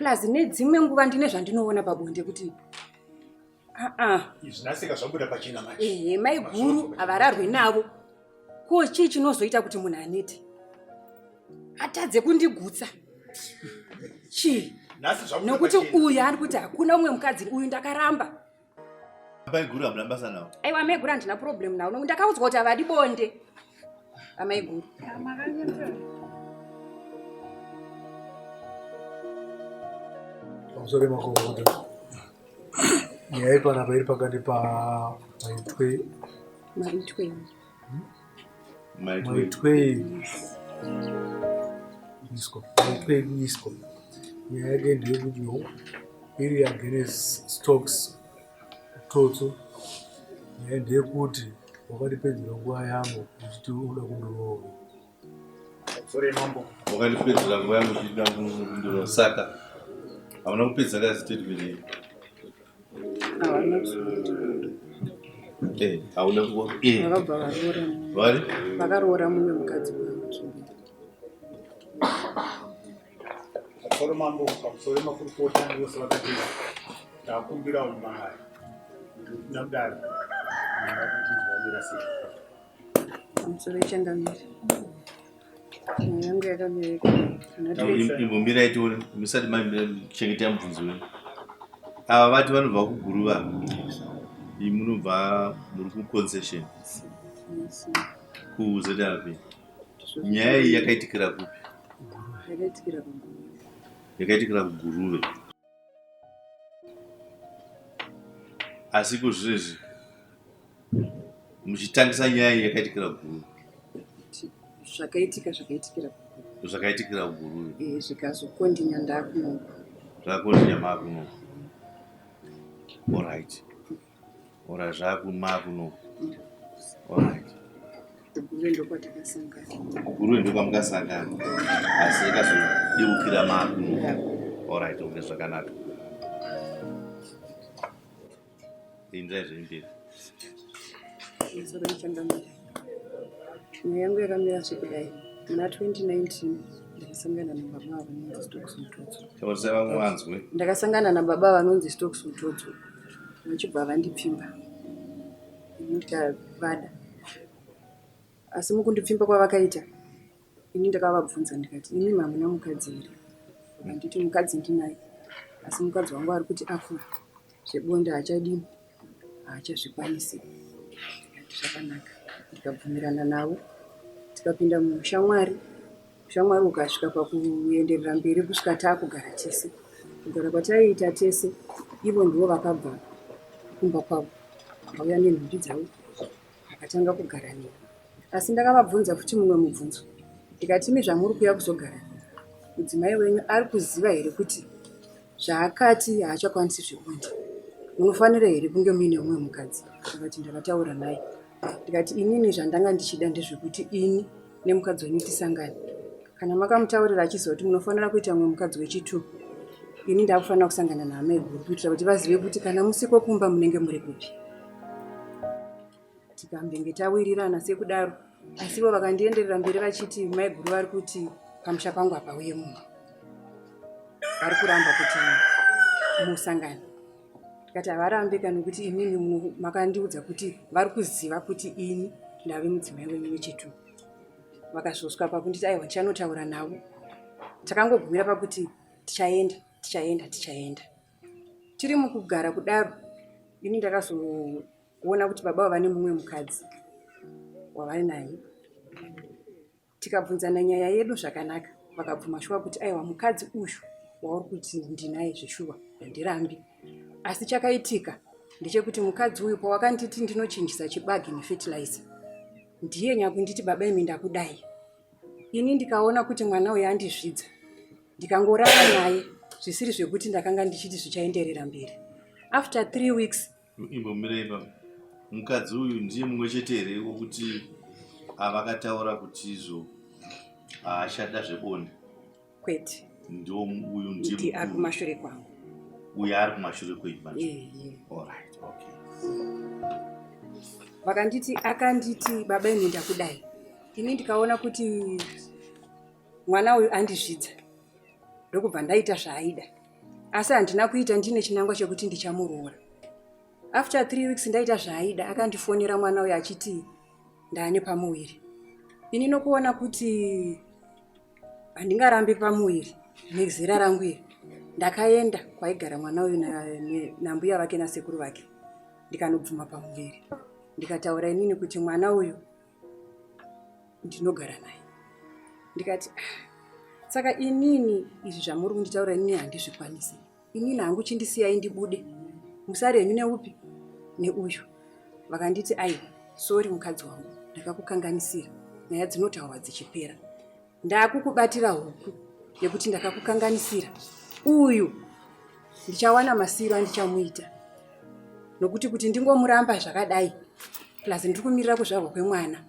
plus nedzimwe nguva ndine zvandinoona pabonde kuti zvinaseka zvabuda pachena manje. Mai guru havararwi navo. Ko chii chinozoita kuti munhu anete atadze kundigutsa? Chii? Nokuti uyu ari kuti hakuna umwe mukadzi, uyu ndakaramba. Amai guru hamuna basa nawo? Aiwa, amai guru handina problem nawo. Ndakaudzwa kuti havadi bonde. Amai guru. Pamusoro pemakokoda. Nyaya panapa iri pakati maitwe isko. Nyaya yake ndeyekuti iri against stocks toto. Nyaya ndeyekuti wakatipedzera nguva yangu uchiti unoda kundoroorwa. Wakatipedzera nguva yangu uchiti unoda kundoroorwa, saka hamuna kupedza kazi statement iyi. Hauna kuwa vakaroora mumwe mukadzi wangu. Pamusoro mambo, pamusoro makurukota vose vakatira ndakumbira umahari namudaro pamusoro ichangamiri yangu yakamereka imbomira itione musati machengeta mubvunzo wenu. Ava vati vanobva kuguruva, iyi munobva muri kuconcession kuZRP. Nyaya iyi yakaitikira kupi? Yakaitikira kuguruve. Asi kuzvizvi muchitangisa nyaya iyi yakaitikira kuguruve. Zvakaitikira kuguruve. Zvikazokondinya ndakunoko. Zvakondinya makunoko. Alright. Ora zvakumakunoko. Alright. Guruve ndokwamukasangana. Asi yakazodeukira makunoko. Alright, okay, zvakanaka. Indrai zvemberi. Nyaya yangu yakamira zvekudai. Muna 2019 ndakasangana nababa vanonzi Stokes Mutotso. Ndakasangana nababa vanonzi Stokes Mutotso. Vachibva vandipfimba. Ini ndikavada. Asi mukundipfimba kwavakaita, ini ndakavabvunza ndikati, ini hamuna mukadzi here? Vakanditi mukadzi ndinaye. Asi mukadzi wangu ari kuti akura. Zvebonde haachadiwi. Haachazvikwanisi. Zvakanaka. Ndikabvumirana navo. Tikapinda mushamwari. Shamwari ukasvika pakuenderera mberi kusvika taakugara tese. Kugara kwataiita tese, ivo ndivo vakabva kumba kwavo. Vakauya nenhumbi dzavo. Vakatanga kugara neni. Asi ndakavabvunza futi mumwe mubvunzo. Ndikati imi zvamuri kuuya kuzogara mudzimai wenyu ari kuziva here kuti zvaakati haachakwanisi zvebonde? Munofanira here kunge muine mumwe mukadzi? Akati ndakataura naye. Ndikati inini zvandanga ndichida ndezvekuti ini nemukadzi wenyu tisangane. Kana makamutaurira achizoti munofanira kuita mumwe mukadzi wechitu, ini ndakufanira kusangana naamai guru kuitira kuti vazive kuti kana musiko kumba munenge muri kupi. Tikambenge tawirirana sekudaro, asivo vakandienderera mberi vachiti mai guru vari kuti pamusha pangu hapauye munhu. Vari kuramba kuti musangane. Tikati havarambe kana kuti inini makandiudza kuti vari kuziva kuti ini ndave mudzimai wenyu wechitu. Vakazosvika pakunditi aiwa ndichanotaura navo. Takangogumira pakuti tichaenda. Tiri mukugara kudaro, ini ndakazoona kuti baba vane mumwe mukadzi wavari naye. Tikabvunzana nyaya yedu zvakanaka. Vakabvuma shuwa kuti aiwa mukadzi uyu wauri kuti ndinaye zveshuwa handirambi. Asi chakaitika ndechekuti mukadzi uyu pawakanditi ndinochinjisa chibagi nefertilizer, ndiye nyakunditi baba imi ndakudai. Ini ndikaona kuti mwana uyu andizvidza, ndikangorara naye zvisiri zvekuti ndakanga ndichiti zvichaenderera mberi. After 3 weeks imbomireba mukadzi uyu ndiye mumwe chete here wokuti avakataura kuti izvo haashada zvebonde? Kwete. Ndio uyu ndiye ari kumashure kwangu. Uyu ari kumashure kwenyu manje? Alright, okay. Vakanditi akanditi baba imi ndakudai. Ini ndikaona kuti mwana uyu andizvidza. Ndokubva ndaita zvaaida. asi handina kuita ndine chinangwa chekuti ndichamuroora. After 3 weeks ndaita zvaaida, akandifonera mwana uyu achiti ndaane pamuwiri. Ini nokuona kuti handingarambe pamuwiri nezera rangu iri, ndakaenda kwaigara mwana uyu nambuya vake nasekuru vake, ndikanobvuma pamuwiri. Ndikataura inini kuti mwana uyu ndinogara naye. Ndikati saka inini izvi zvamuri kunditaura inini handizvikwanisi. Inini hangu chindisiyai ndibude. Musare henyu neupi neuyu. Vakanditi sorry mukadzi wangu, ndakakukanganisira. Nyaya dzinotaurwa dzichipera. Ndakukubatira huku yekuti ndakakukanganisira. Uyu ndichawana masiro andichamuita. Nokuti kuti ndingomuramba zvakadai, plus ndiri kumirira kuzvarwa kwemwana,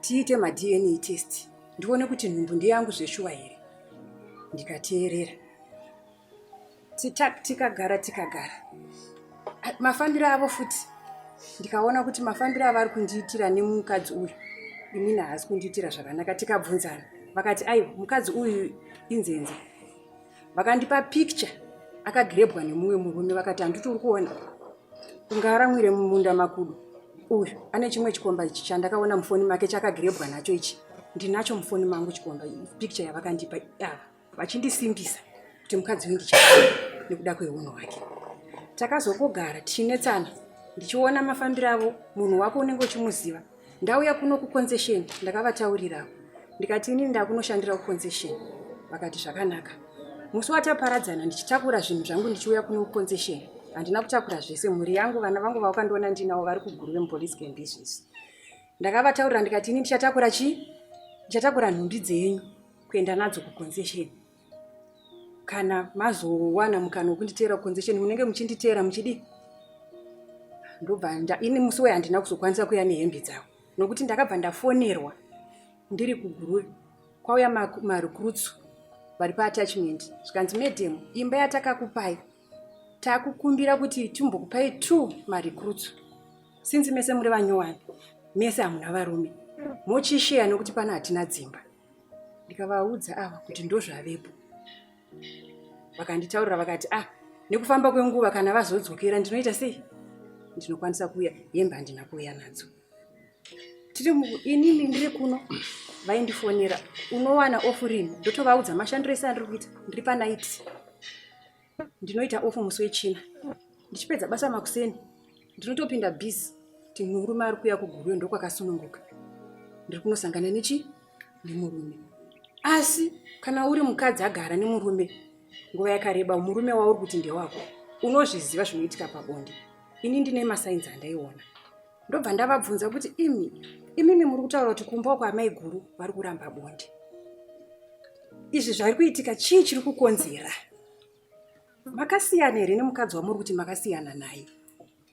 tiite ma-DNA test ndione kuti nhumbu ndiyangu zveshuwa here. Ndikateerera. Tikagara. Mafambiro avo futi ndikaona kuti mafambiro avo ari kundiitira nemukadzi uyu, inini haasi kundiitira zvakanaka. Tikabvunzana, vakati mukadzi uyu inzenze. Vakandipa picture akagirebwa nemumwe murume, vakati handitori kuona ungaramwire mumunda makudu. Uyu ane chimwe chikomba ichi chandakaona mufoni make chakagirebwa nacho ichi. Ndinacho mufoni mangu chikomba picture yavakandipa ava, vachindisimbisa kuti mukadzi uyu ndichakana nekuda kweuno hwake. Takazokogara tichinetsana, ndichiona mafambiro avo. Munhu wako unenge uchimuziva. Ndauya kuno kuconcession, ndakavataurirawo. Ndikati inini ndakunoshandira kuconcession. Vakati zvakanaka. Musi wataparadzana ndichitakura zvinhu zvangu ndichiuya kuno kuconcession. Handina kutakura zvese, mhuri yangu, vana vangu vawakandiona ndinawo vari kuguru remupolice camp business. Ndakavataurira ndikati inini ndichatakura ndichatakura nhumbi dzenyu kuenda nadzo kuconcession. Kana mazowana mukana wokunditeera kuconcession, munenge muchinditeera muchidi. Ndobva ini musi weya handina kuzokwanisa kuya nehembe dzavo, nokuti ndakabva ndafonerwa ndiri kuguru kwauya marecruits vari paattachment, zvikanzi madam, imba yatakakupai takukumbira kuti timbokupai 2 marecruits. Since mese muri vanyowani, mese hamuna varume, mochisheya nokuti pana hatina dzimba. Ndikavaudza ava kuti ndozvavepo. Vakanditaurira vakati nekufamba kwenguva kana vazodzokera ndinoita sei? Ndinokwanisa kuuya, hembe handina kuuya nadzo. Inini ndiri kuno, vaindifonera, unowana ofu rini? Ndotovaudza mashandiro ese andiri kuita, ndiri panaiti. Ndinoita ofu musi wechina. Ndichipedza basa makuseni, ndinotopinda bhizi kuti murume ari kuuya kuguru ndokwakasununguka. Ndiri kunosangana nemurume. Asi kana uri mukadzi agara nemurume nguva yakareba, murume wauri kuti ndewako, unozviziva zvinoitika pabonde. Ini ndine masainzi andaiona. Ndobva ndavabvunza kuti imimi muri kutaura kuti kumba kwa Amai guru vari kuramba bonde. Izvi zvari kuitika chii chiri kukonzera? Makasiyana here nemukadzi wamuri kuti makasiyana naye?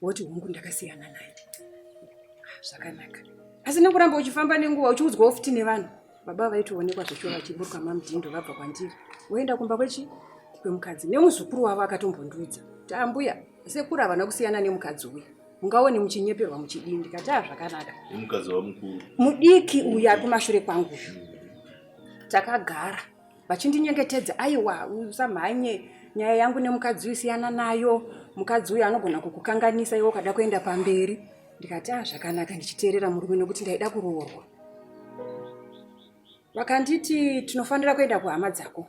Woti hongu ndakasiyana naye. Zvakanaka. Asi nekuramba uchifamba nenguva uchiudzwawo futi nevanhu. Baba vaitoonekwa zveshuwa vachiburuka mamudhindo vabva kwandiri. Woenda kumba kwemukadzi. Nemuzukuru wavo akatombondiudza kuti ambuya, sekuru havana kusiyana nemukadzi uyu. Mungaone muchinyeperwa muchidini. Ndikati zvakanaka. Mukadzi wamukuru. Mudiki uyu ari kumashure kwangu. Takagara vachindinyengetedza, aiwa usamhanye, nyaya yangu nemukadzi uyu siyana nayo. Mukadzi uyu anogona kukukanganisa iwe ukada kuenda pamberi. Ndikati zvakanaka, ndichiteerera murume nokuti ndaida kuroorwa. Vakanditi tinofanira kuenda kuhama dzako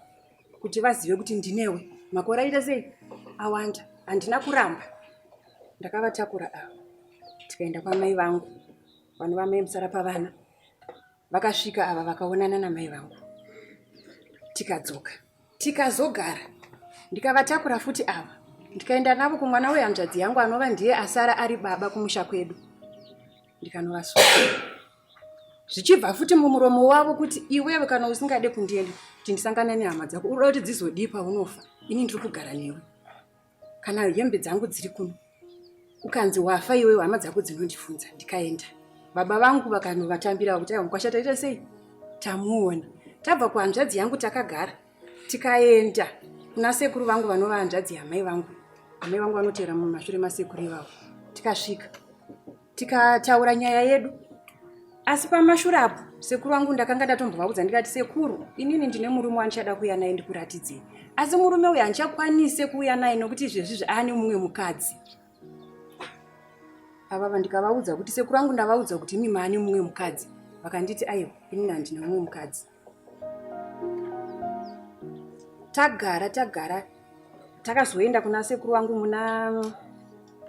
kuti vazive kuti ndinewe. Makore aita sei? Awanda. Handina kuramba. Ndakavatakura avo. Tikaenda kwamai vangu. Vanhu vamai musara pavana. Vakasvika ava vakaonana namai vangu. Tikadzoka. Tikazogara. Ndikavatakura futi ava. Ndikaenda navo kumwana wehanzvadzi yangu anova ndiye asara ari baba kumusha kwedu. Ndikanovasuka. Zvichibva futi mumuromo wavo kuti iwewe kana usingade kundienda kuti ndisangane nehama dzako, uroda kuti dzizodii paunofa? Ini ndiri kugara newe. Kana hembe dzangu dziri kuno, ukanzi wafa iwewe, hama dzako dzinondifunza. Ndikaenda. Baba vangu vakanovatambira kuti mukwasha taita sei? Tamuona. Tabva kuhanzvadzi yangu takagara. Tikaenda kuna sekuru vangu vanova hanzvadzi yamai vangu. Amai vangu vanoteera mumashure masekuru ivavo. Tikasvika. Tikataura nyaya yedu. Asi pamashure apo sekuru wangu ndakanga ndatombovaudza ndikati, sekuru, inini ndine murume wandichada kuuya naye ndikuratidzei. asi murume uyu handichakwanise kuuya naye nokuti izvezvizvi aane mumwe mukadzi. Ava ndikavaudza kuti sekuru vangu ndavaudza kuti imi maane mumwe mukadzi, vakanditi aiwa inini handina mumwe mukadzi. Tagara takazoenda kuna sekuru vangu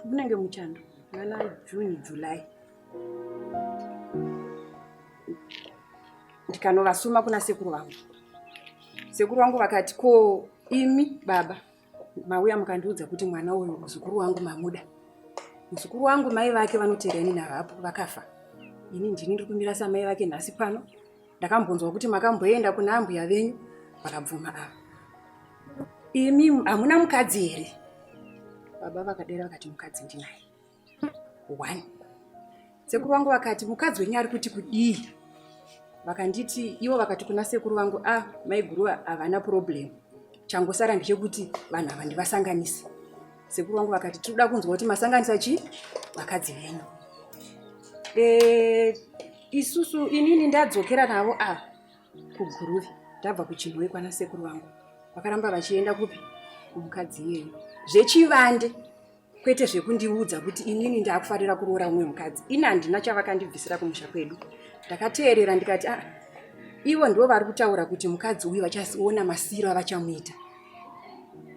munenge muchando muna June July. Ndikanovasuma kuna sekuru vangu. Sekuru vangu vakati ko imi baba mauya mukandiudza kuti mwana uyu muzukuru wangu mamuda. Muzukuru wangu mai vake vanoteera ini navapo vakafa. Ini ndini ndiri kumira samai vake nhasi pano. Ndakambonzwa kuti makamboenda kuna ambuya venyu vakabvuma ava. Imi hamuna mukadzi here? Baba vakadera vakati mukadzi ndinaye. 1. Sekuru vangu vakati mukadzi wenyu ari kuti kudii? Vakanditi ivo vakati kuna sekuru vangu maiguru havana problem. Changosara ndechekuti vanhu ava ndivasanganise. Sekuru vangu vakati tinoda kunzwa kuti masanganisa chii? Vakadzi venyu. Isusu inini ndadzokera navo kuguruvi. Ndabva kuChinhoi kwana sekuru vangu. Vakaramba vachienda kupi? Kumukadzi iyeyo. Zvechivande kwete zvekundiudza kuti inini ndakufarira kuroora mumwe mukadzi. Ini handina chavakandibvisira kumusha kwedu. Ndakateerera ndikati ivo ndivo vari kutaura kuti mukadzi uyu vachaona masiro avachamuita.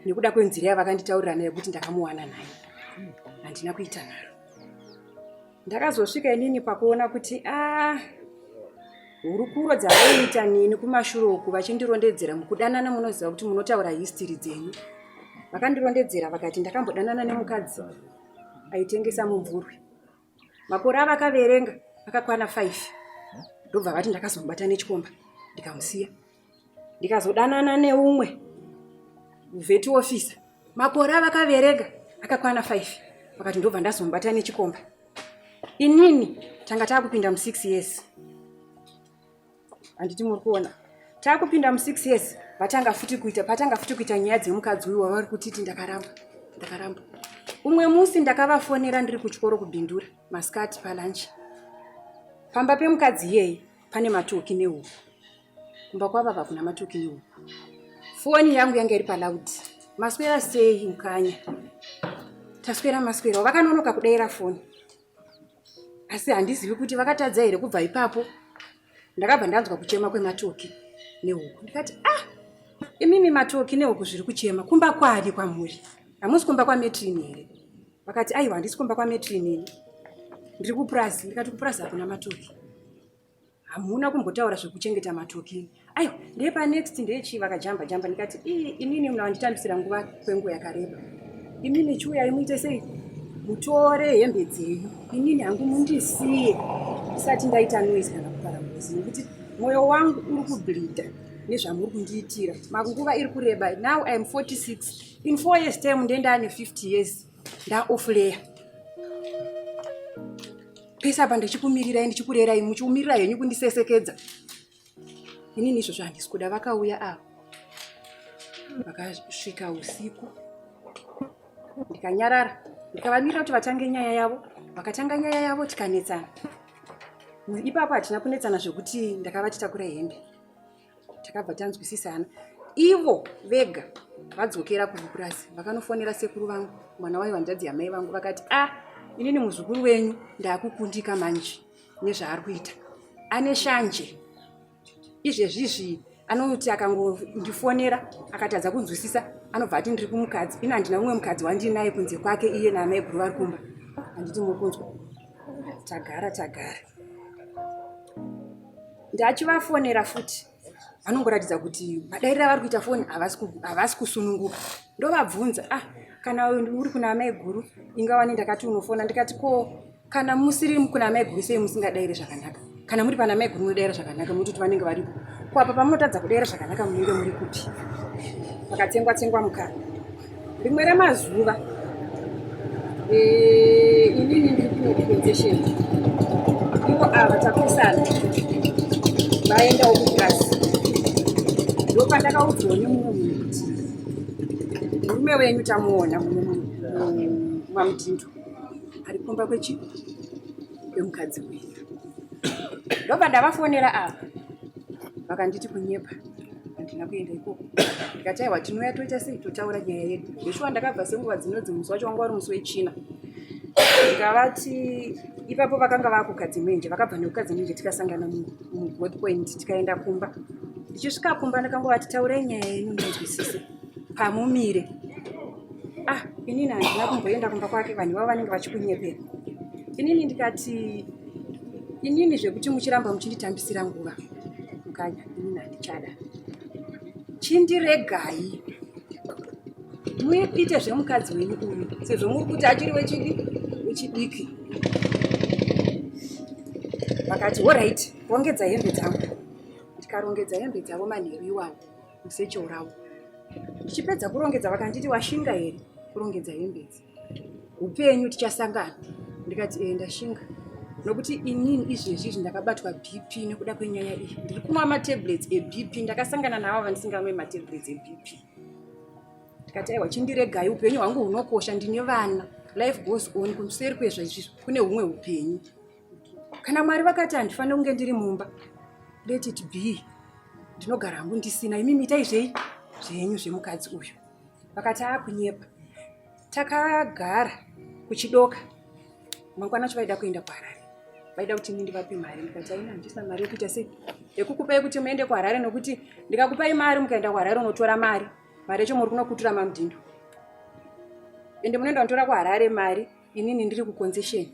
Nekuda kwenzira yavakanditaurira naye kuti ndakamuwana naye. Handina kuita naro. Ndakazosvika inini pakuona kuti hurukuro dzavaiita nini kumashure uku vachindirondedzera mukudanana munoziva kuti munotaura history dzenyu. Vakandirondedzera vakati ndakambodanana nemukadzi aitengesa mumvurwi. Makore avakaverenga akakwana 5. Ndobva vati ndakazomubata nechikomba ndikamusiya. Ndikazodanana neumwe vet officer. Makore avakaverenga akakwana 5. Vakati ndobva ndazomubata nechikomba. Inini tanga taakupinda mu6 years. Handiti muri kuona. Taakupinda mu6 years. Patanga futi kuita nyaya dzemukadzi uyu wavari kutiti ndakaramba. Umwe musi ndakavafonera ndiri kuchikoro kubhindura masikati palunch. Pamba pemukadzi iyeye pane matoki nehuku. Kumba kwava kuna matoki nehuku. Foni yangu yanga iri palaudi. Maswera sei mukanya? Taswera maswera. Vakanonoka kudaira foni. Asi handizivi kuti vakatadza here kubva ipapo. Ndakabva ndanzwa kuchema kwematoki nehuku. Ndikati imimi matoki nehuku zviri kuchema kumba kwari kwamuri? Hamusi kumba kwametrini here? Vakati aiwa handisi kumba kwametrini. Ndiri kupurazi. Ndikati kupurazi hakuna matoki. Hamuna kumbotaura zvekuchengeta matoki. Aiwa ndepa next ndechii vakajamba. Ndikati inini munanditambisira nguva kwenguva yakareba. Imini chiuya imuite sei? Mutore hembe dzenyu. Inini hangu mundisiye. Isati ndaita noise kana kupara ngozi. Nekuti mwoyo wangu uri kubhilidha nezvamuri kundiitira. Manguva iri kureba. Now I am 46. In 4 years time ndendane 50 years. Ndaofleya. Pesa apa ndichikumirirai ndichikurerai muchiumirira henyu kundisesekedza. Inini izvozvo handisi kuda. Vakauya vakasvika usiku. Ndikanyarara. Ndikavamirira kuti vatange nyaya yavo. Vakatanga nyaya yavo tikanetsana. Ipapo hatina kunetsana zvekuti ndakavati takura hembe. Takabva tanzwisisana. Ivo vega vadzokera kupurazi. Vakanofonera sekuru vangu, mwana wayo hanzvadzi yamai vangu. Vakati inini muzukuru wenyu ndakukundika manje nezvaari kuita. Ane shanje. Izvezvizvi anoti akangondifonera akatadza kunzwisisa anobva ati ndiri kumukadzi. Ini handina mumwe mukadzi wandinaye kunze kwake iye namai guru vari kumba. Handiti muri kunzwa. Tagara. Ndachivafonera futi. Vanongoratidza kuti madairira vari kuita foni havasi kusununguka. Ndovabvunza kana uri kuna amai guru ingawani ndakati unofona. Ndikati ko kana musiri kuna amai guru sei musingadairi zvakanaka? Kana muri pana amai guru munodaira zvakanaka mutoti vanenge varipo. Ko apa pamunotadza kudaira zvakanaka munenge muri kupi? Vakatsengwa mukana. Rimwe remazuva inini ndiri kunokukonzesheni. Ivo ava tapesana. Vaendawo kupurazi. Ndopandakaudzwa nemumwe munhu kuti murume wenyu tamuona mwamudindo ari kumba kwemukadzi wenyu. Ndobva ndavafonera apa vakanditi kunyepa. handina kuenda ikoko. Ndikati aiwa tinouya toita sei totaura nyaya yedu. Zveshuwa ndakabva senguva dzinodzi musi wacho wanga wari musi wechina. Ndikavati ipapo vakanga vakukadzi mwenje, vakabva nekukadzi mwenje tikasangana muGold Point tikaenda kumba. Ndichisvika kumba ndakangovati taurei nyaya yenyu ndinzwisise pamumire. Inini handina kumboenda kumba kwake, vanhu vavo vanenge vachikunyepera. Inini ndikati inini zvekuti muchiramba muchinditambisira nguva mukanya, inini handichada. Chindiregai muite zvemukadzi wenyu uyu, sezvo muri kuti achiri wechidiki. Vakati alright, rongedza hembe dzangu. Ndikarongedza hembe dzavo manheru iwawo musecho ravo. Ndichipedza kurongedza vakanditi washinga here kurongedza hembe idzi, upenyu tichasangana. Ndikati ndashinga, nokuti inini izvezvi ndakabatwa BP nekuda kwenyaya iyi. Ndiri kumwa matablets eBP, ndakasangana navo vandisingamwe matablets eBP. Ndikati aiwa chindiregai, upenyu hwangu hunokosha, ndine vana, life goes on. Kumuseri kwezvaizvizvi kune humwe upenyu. Kana Mwari vakati handifanira kunge ndiri mumba, let it be. Ndinogara hangu ndisina, imi mitai zvenyu zvemukadzi uyu. Vakati kunyepa. Takagara kuchidoka. Mangwana acho vaida kuenda kuHarare. Vaida kuti ndivape mari. Ndikati aina handisina mari yekuita sei? Yekukupai kuti muende kuHarare, nokuti ndikakupai mari mukaenda kuHarare unotora mari. Mari yacho muri kunokutura mamudhindo. Ende munoenda kunotora kuHarare mari, inini ndiri kuconcession.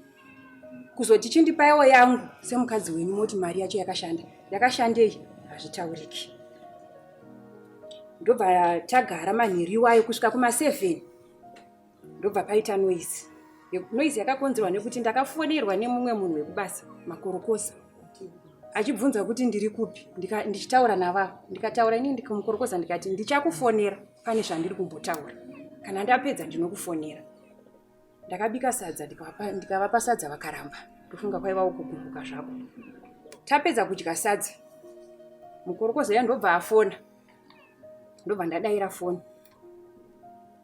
Kuzoti chindipaiwo yangu semukadzi wenyu moti mari yacho yakashanda. Yakashandei? Hazvitauriki. Ndobva tagara manheru iwayo kusvika kuma7. Ndobva paita noise. Noise yakakonzerwa nekuti ndakafonerwa nemumwe munhu wekubasa, makorokosa. Achibvunza kuti ndiri kupi, ndichitaura navavo. Ndikataura inini ndikamukorokosa ndikati ndichakufonera pane zvandiri kumbotaura. Kana ndapedza ndinokufonera. Ndakabika sadza ndikavapa sadza vakaramba. Ndofunga kwaivawo kugumbuka zvako. Tapedza kudya sadza, mukorokosa yandobva afona. Ndobva ndadaira foni.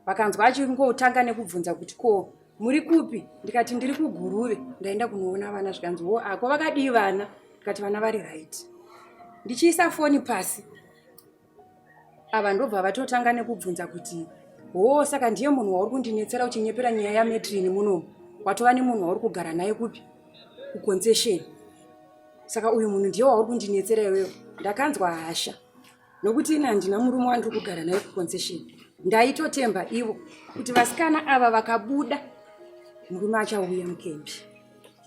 Vakanzwa achingotanga nekubvunza kuti ko muri kupi? Ndikati ndiri kuGuruve, ndaenda kunoona vana. Zvikanzi ako vakadii vana? Ndikati vana vari right. Ndichiisa foni pasi, ava ndobva vatotanga nekubvunza kuti saka ndiye munhu wauri kundinetsera uchinyepera nyaya yametrini munomu, watova nemunhu wauri kugara naye kupi? Kuconcession. Saka uyu munhu ndiye wauri kundinetsera iwewe. Ndakanzwa hasha, nokuti ina handina murume wandiri kugara naye kuconcession. Ndaitotemba ivo kuti vasikana ava vakabuda, murume achauya mukembi.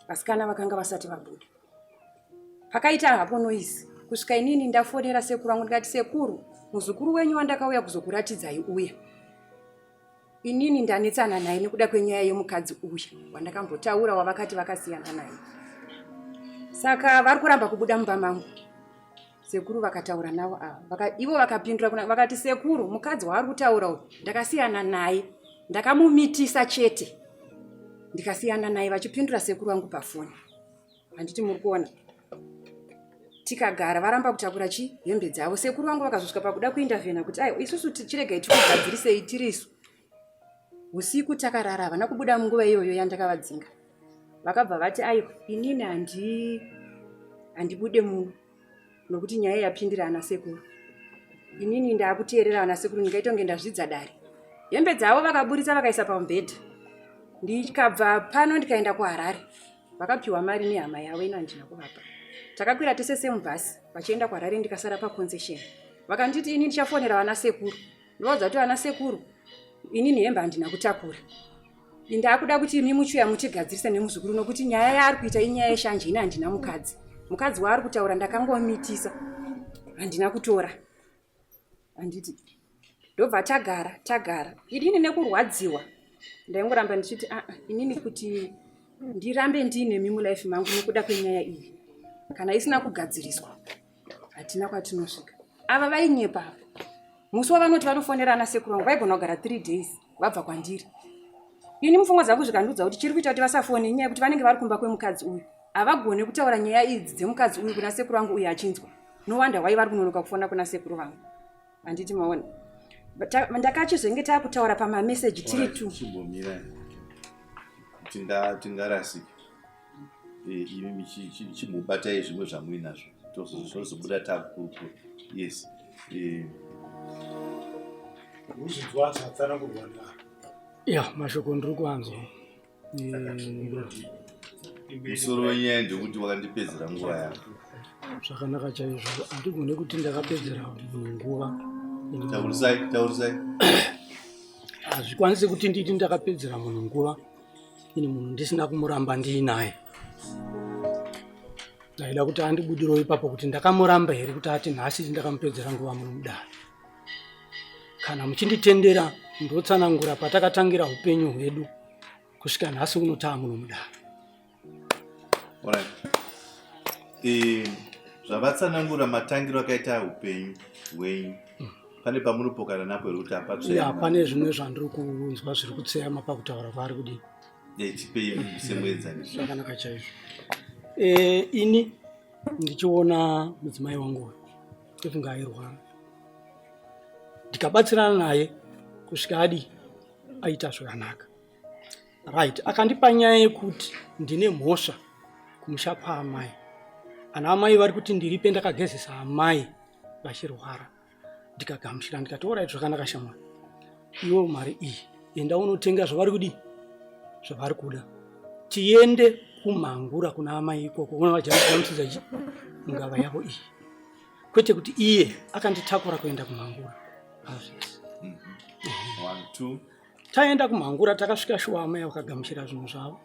Vasikana vakanga vasati vabuda. Pakaita hapo noise. Kusvika inini ndafonera sekuru wangu ndikati, sekuru, muzukuru wenyu wandakauya kuzokuratidzai uya. Inini ndanetsana naye nekuda kwenyaya yemukadzi uya wandakambotaura wavakati vakasiyana naye. Saka vari kuramba kubuda mumba mangu. Sekuru vakataura navo ava. Ivo vakapindura vakati, sekuru, mukadzi waari kutaura uyu ndakasiyana naye. Ndakamumitisa chete. Ndikasiyana naye, vachipindura sekuru wangu pafoni. Handiti muri kuona. Tikagara varamba kutakura hembe dzavo. Sekuru wangu vakazosvika pakuda kuindavhena kuti isusu tichiregai tikugadzirisei tirisu. Usiku takarara, havana kubuda munguva iyoyo yandakavadzinga. Vakabva vati inini handibude muno, nokuti nyaya yapindira ana sekuru. Inini ndaakuteerera ana sekuru, ndingaita kunge ndazvidza dare. Hembe dzavo vakaburitsa vakaisa pamubhedha. Ndikabva pano ndikaenda kuHarare. Vakapiwa mari nehama yavo, ina handina kuvapa. Takakwira tese semubhasi vachienda kuHarare, ndikasara paconcession. Vakanditi inini ndichafonera vana sekuru. Ndoudza kuti vana sekuru, inini hembe handina kutakura. Ndakuda kuti imi muchuya muchigadzirise nemuzukuru, nokuti nyaya yaari kuita inyaya yeshanje, ina handina mukadzi. Mukadzi waari kutaura ndakangomitisa, handina kutora. Handiti. Ndobva tagara. Inini nekurwadziwa. Ndaingoramba ndichiti inini kuti ndirambe ndinemi mulife mangu nekuda kwenyaya iyi. Kana isina kugadziriswa, hatina kwatinosvika. Ava vainyepa. Musi wavanoti vanofonera ana sekuru wangu vaigona kugara 3 days vabva kwandiri. Ini mupfungwa dzangu zvikandudza kuti chiri kuita kuti vasafone inyaya yekuti vanenge vari kumba kwemukadzi uyu. Havagone kutaura nyaya idzi dzemukadzi uyu kuna sekuru wangu uyu achinzwa. No wonder why vari kunonoka kufona kuna sekuru vangu. Handiti maona. Ndakachizenge taakutaura pamameseji tiri tu. Chimbomira. Tingarasika. Imi chimubatai zvimwe zvamuinazvo. Tozobuda takuku. Yes. uzvinzwa zvatsanangurwa ya mashoko ndiri kuanzwa musoro wenyaya ndekuti wakandipedzera nguva yako. Zvakanaka chaizvo, handigone kuti ndakapedzera nguva. Taurisai. Hazvikwanisi kuti nditi ndakapedzera munhu nguva ini munhu ndisina kumuramba ndiinaye. Ndaida kuti andibudiro ipapo kuti ndakamuramba here kuti ati nhasi ndakamupedzera nguva munhu mudare. Kana muchinditendera ndotsanangura patakatangira upenyu hwedu kusvika nhasi unotaa munhu mudare. Zvavatsanangura matangiro akaita upenyu hwenyu, pane pamunopokana napo here kuti hapatseya? Pane zvimwe zvandiri kunzwa zviri kutseyama pakutaura kvari kudii. Tipei semuenzaniso. Zvakanaka chaizvo. Ini ndichiona mudzimai wangu efunga airwara, ndikabatsirana naye kusvika adi aita zvakanaka. Right, akandipa nyaya yekuti ndine mhosva kumusha kwaamai. Ana amai vari kuti ndiripe ndakagezesa amai vachirwara. Ndikagamuchira ndikati alright, zvakanaka shamwari, iwo mari iyi enda unotenga zvavari kudii, zvavari kuda, tiende kumhangura kuna amai ikoko kuna vajamusidza ngava yavo iyi, kwete kuti iye akanditakura kuenda kumhangura. Taenda kumhangura, takasvika shuwa amai vakagamuchira zvinhu zvavo,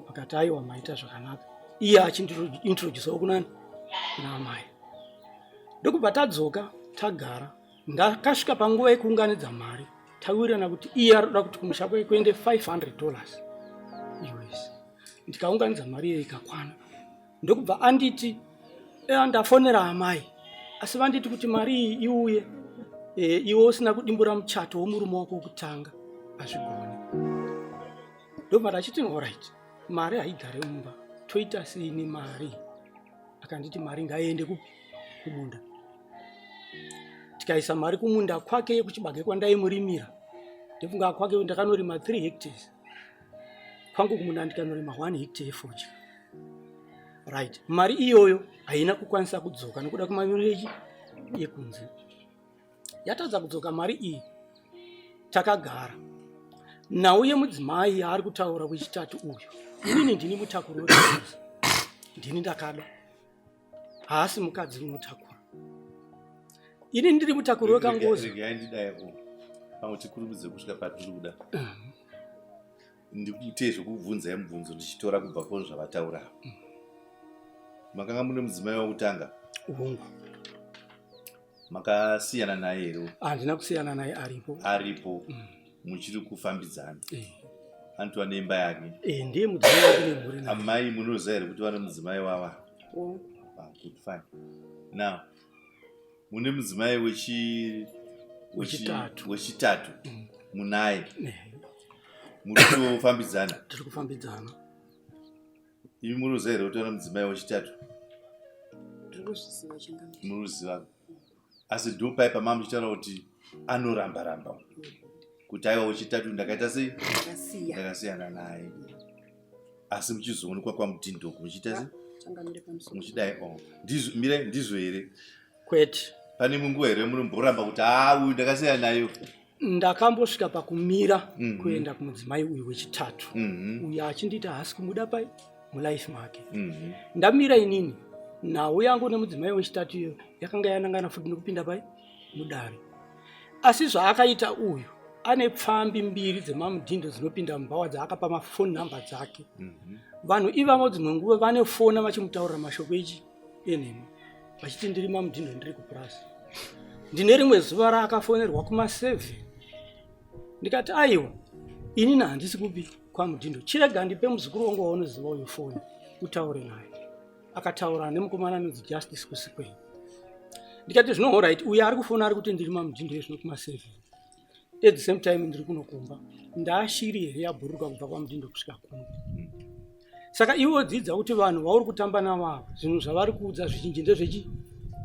vakati aiwa maita zvakanaka, iye achindiintroducewo kuna amai. Ndokubva tadzoka tagara, ndakasvika panguva yekuunganidza mari, tawirirana kuti iye arikuda kuti kumusha kwake kuende $500 US. Ndikaunganidza mari iye ikakwana, ndokubva anditi ndafonera amai, asi vanditi kuti mari iyi iuye, iwe usina kudimbura muchato womurume wako wokutanga hazvigoni. Ndobva ndachiti alright, mari haigare mumba, toita seini mari? Akanditi mari ngaiende kumunda. Tikaisa mari kumunda kwake kuchibage kwandaimurimira, ndofunga kwake ndakanorima 3 hectares, kwangu kumunda ndikanorima 1 hectare fodya. Right, mari iyoyo haina kukwanisa kudzoka nekuda kumamureji yekunze. Yatadza kudzoka mari iyi, takagara nauye mudzimai ari kutaura wechitatu uyu. Inini ndini mutakuri wekanzi, ndini ndakada, haasi mukadzi unotakura. Ini ndiri mutakuri wekangozi. Regai pamwe tikurumidze kusvika patiri kuda. Ndikuitei zvokubvunzai mubvunzo ndichitora kubva kune zvavataura. Makanga mune mudzimai wokutanga? Makasiyana naye here? Handina kusiyana naye, aripo. Muchiri kufambidzana. Antu ane imba yake. Ndiye mudzimai wake nemhuri naye. Amai munoziva here kuti vane mudzimai wava? Good, fine. Now, mune mudzimai wechitatu munaye. Muri kufambidzana? Tiri kufambidzana. Imi munoziva here kuti vane mudzimai wechitatu? Munoziva. Asi ndo paipa mama muchitaura kuti anoramba kuti aiwa wechitatu ndakaita sei? Ndakasiyana naye. Asi muchizoonekwa kwamudhindoko muchiita sei? Muchidai mirai ndizvo here? Kwete. Pane munguva here munomboramba kuti uyu ndakasiyana nayo? Ndakambosvika pakumira kuenda kumudzimai uyu wechitatu, uyu achinditi haasi kumuda pai mulife make. Ndamira inini nhau yangu nemudzimai wechitatu iyo yakanga yanangana futi nekupinda pai mudare. Asi zvaakaita uyu, ane pfambi mbiri dzemamudhindo dzinopinda mumbawa dzaakapa mafoni namba dzake. Vanhu ivamo dzimwe nguva vanefona vachimutaurira mashoko enhema, vachiti ndiri mamudhindo ndiri kupurasi. Ndine rimwe zuva raakafonerwa kuma7, ndikati aiwa, inini handisi kupi kwamudhindo, chirega ndipe muzukuru wangu waunoziva uyu foni utaure naye. Akataura nemukomana anonzi Justice kusikweni. Ndikati zvino alright, uyu ari kufona ari kuti ndiri mamudhindo ezvino kuma7. At the same time ndiri kunokumba, ndaashiri here yabhuruka kubva kwamudhindo kusvika kumba. Saka iwo dzidza kuti vanhu vauri kutamba navavo, zvinhu zvavari kuudza zvizhinji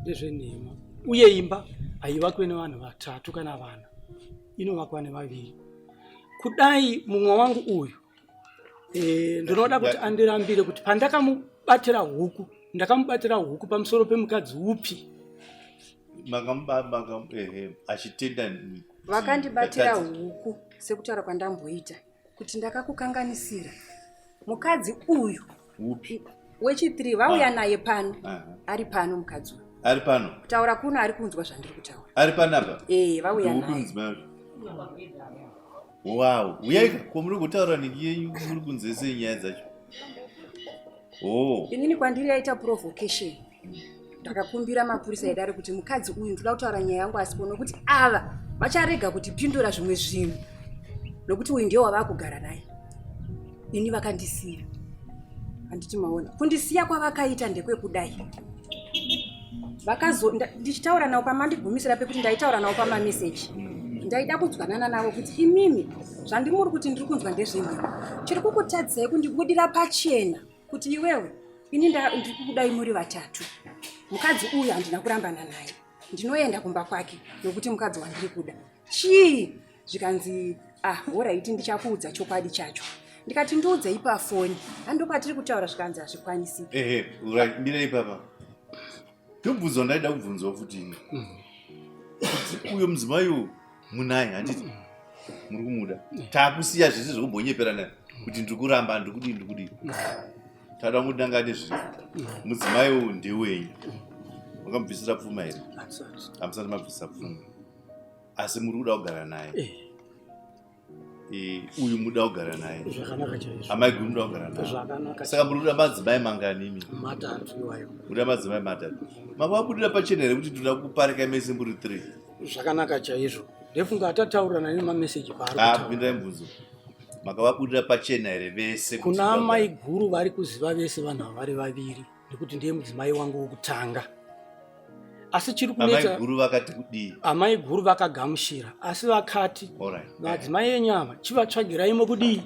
ndezvenhema. Uye imba haivakwe nevanhu 3 kana 4, inovakwa ne2. Kudai mumwe wangu uyu, ndinoda kuti andirambire kuti pandakamubatira huku, ndakamubatira huku pamusoro pemukadzi upi. achitenda vakandibatira huku sekutaura kwandamboita kuti ndakakukanganisira mukadzi uyu wechi3 vauya naye pano ari pano mukadzi uyu ari pano kutaura kuno ari kunzwa zvandiri kutaura ari panapa vauya naye wow uyaika kwamuri kutaura neyenyu muri kunzese nyaya dzacho inini kwandiri yaita provocation ndakakumbira mapurisa edare kuti mukadzi uyu ndoda kutaura nyaya yangu asipo nokuti ava vacharega kutipindura zvimwe zvinhu nokuti uyu ndiye wava kugara naye ini vakandisiya handiti maona kundisiya kwavakaita ndekwekudai ndichitaura navo pamandigumisa pekuti ndaitaura navo pamameseji ndaida kunzwanana navo kuti imimi zvandimuri kuti ndiri kunzwa ndezvemwe chiri kukutadzai kundibudira pachena kuti iwewe ini ndiri kukudai muri vatatu mukadzi uyu handina kurambana naye ndinoenda kumba kwake nokuti mukadzi wandiri kuda chii zvikanzi oraiti ndichakuudza chokwadi chacho ndikati ndiudzei pafoni handopatiri kutaura zvikanzi hazvikwanisiki mira ipapa ndobvunzwa ndaida kubvunzwa futi kuti uyo mudzimai munaye handiti muri kumuda taakusiya zvese zvokumbonyepera naye kuti ndiri kuramba ndikudi tada kudanga nezviri mudzimai uyu ndewenyu makamubvisira pfuma here hamusati mabvisira pfuma asi muri kuda kugara naye uyu muda kugara naye amai guru muda kugara naye saka muri kuda madzimai mangani imi muda madzimai matatu makavabudira pachena here kuti toda kuparika mese muri 3 zvakanaka chaizvo ndefunga atataurana nemameseji pinda mubvunzo makavabudira pachena here vese kuna amai guru vari kuziva vese vanhu ava vari vaviri nekuti ndiye mudzimai wangu wokutanga asi chiri kunetsa amai guru vakati kudii amai guru vakagamushira asi vakati madzimai enyama chivatsvagirai mokudii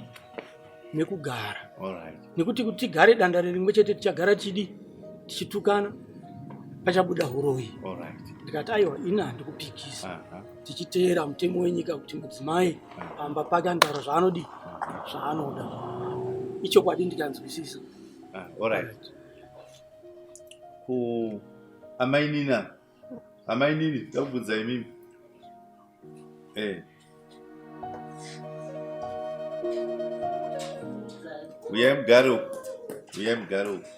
mekugara nekuti kuti tigare danda rimwe chete tichagara tichitukana pachabuda huroyi ndikati aiwa ini handikupikisa tichiteera mutemo wenyika kuti mudzimai pamba pake anotara zvaanodi zvaanoda ichokwadi ndikanzwisisa amai nini ndakubvunza imimi uyai mugare uku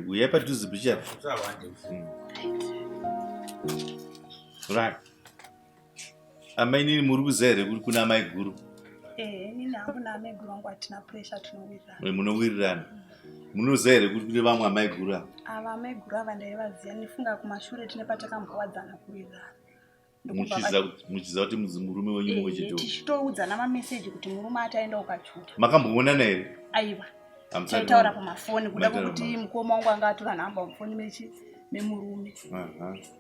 uyai padhuze pichari amai nini muri kuziva here kuri kuna amai guru nini hangu naamai guru wangu hatina puresha tinowirirana munowirirana munoziva here kuti kune vamwe amai guru ava amai guru ava ndaivaziva nifunga kumashure tine patakambowadzana kuwirirana muchiziva kuti murume wenyu mumwe chete tichitoudzana mameseji kuti murume ataenda ukachuta makamboonana here aiwa taitaura pamafoni kuda kwokuti mukoma wangu anga atora nhamba mufoni memurume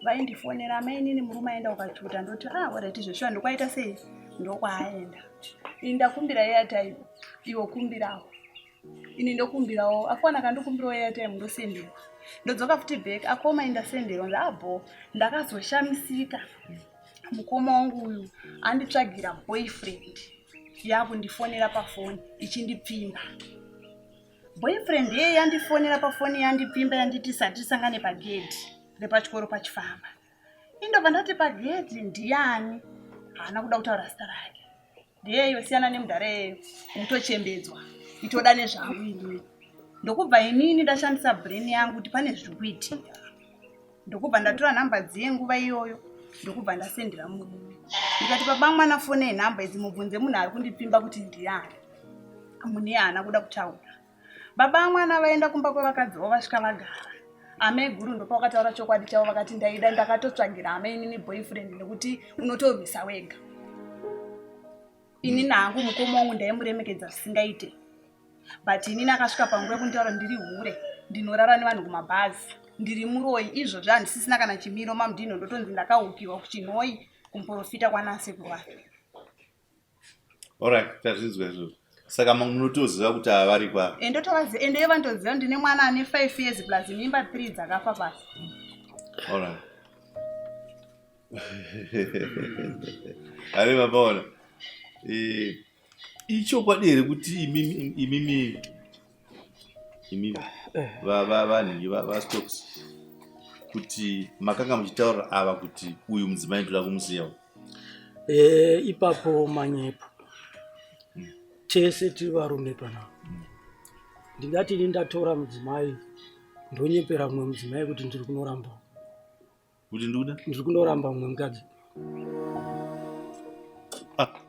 vaindifonera amai nini murume aenda ukachuta ndoti waraiti zveshuwa ndokwaita sei ndokwaaenda ini ndakumbira airtime iwo kumbirawo ini ndokumbirawo afana kandikumbirawo airtime ndosenderwa ndodzoka futi back akoma indasenderwa ndabho ndakazoshamisika mukoma wangu uyu anditsvagira boyfriend yakundifonera pafoni ichindipfimba boyfriend yeye yandifonera pafoni yandipimba yanditi satisangane pagedhi repachikoro pachifamba indobva ndati pagedhi ndiani haana kuda kutaura zita rake ndiyeyo siyana nemudhare mutochembedzwa itoda nezvawini ndokubva inini ndashandisa brain yangu kuti pane zviri kuitika ndokubva ndatora nhamba dziye nguva iyoyo ndokubva ndasendera murume ndikati pabamwana fone yenhamba idzi mubvunze munhu ari kundipimba kuti ndiani mune haana kuda kutaura baba mwana vaenda kumba kwevakadzi vavo vasvika vagara amai guru ndopavakataura chokwadi chavo vakati ndaida ndakatotsvagira amai inini boyfriend nekuti unotorwisa wega ini nangu mukoma wangu ndaimuremekedza zvisingaite but inini akasvika panguva yekuntaura ndiri hure ndinorara nevanhu kumabhazi ndiri muroyi izvozvo handisisina kana chimiro mamudhino ndotonzi ndakaukiwa kuchinoi kumuprofita kwanasekuru wake alright tazvinzwa izvozvo saka munotoziva kuti havari kwa ende vantoziva ndine mwana ane 5 years plus mimba 3 dzakafa pasi alright ari vabaona ichokwadi here kuti imimi imi vanhingi vastocks kuti makanga muchitaura ava kuti uyu mudzimai ndoda kumusiyawo. Ipapo manyepo tese tiri varume panapa. Ndingati ndatora mudzimai ndonyepera mumwe mudzimai kuti ndiri kunoramba. Kuti nduda? Ndiri kunoramba mumwe mukadzi.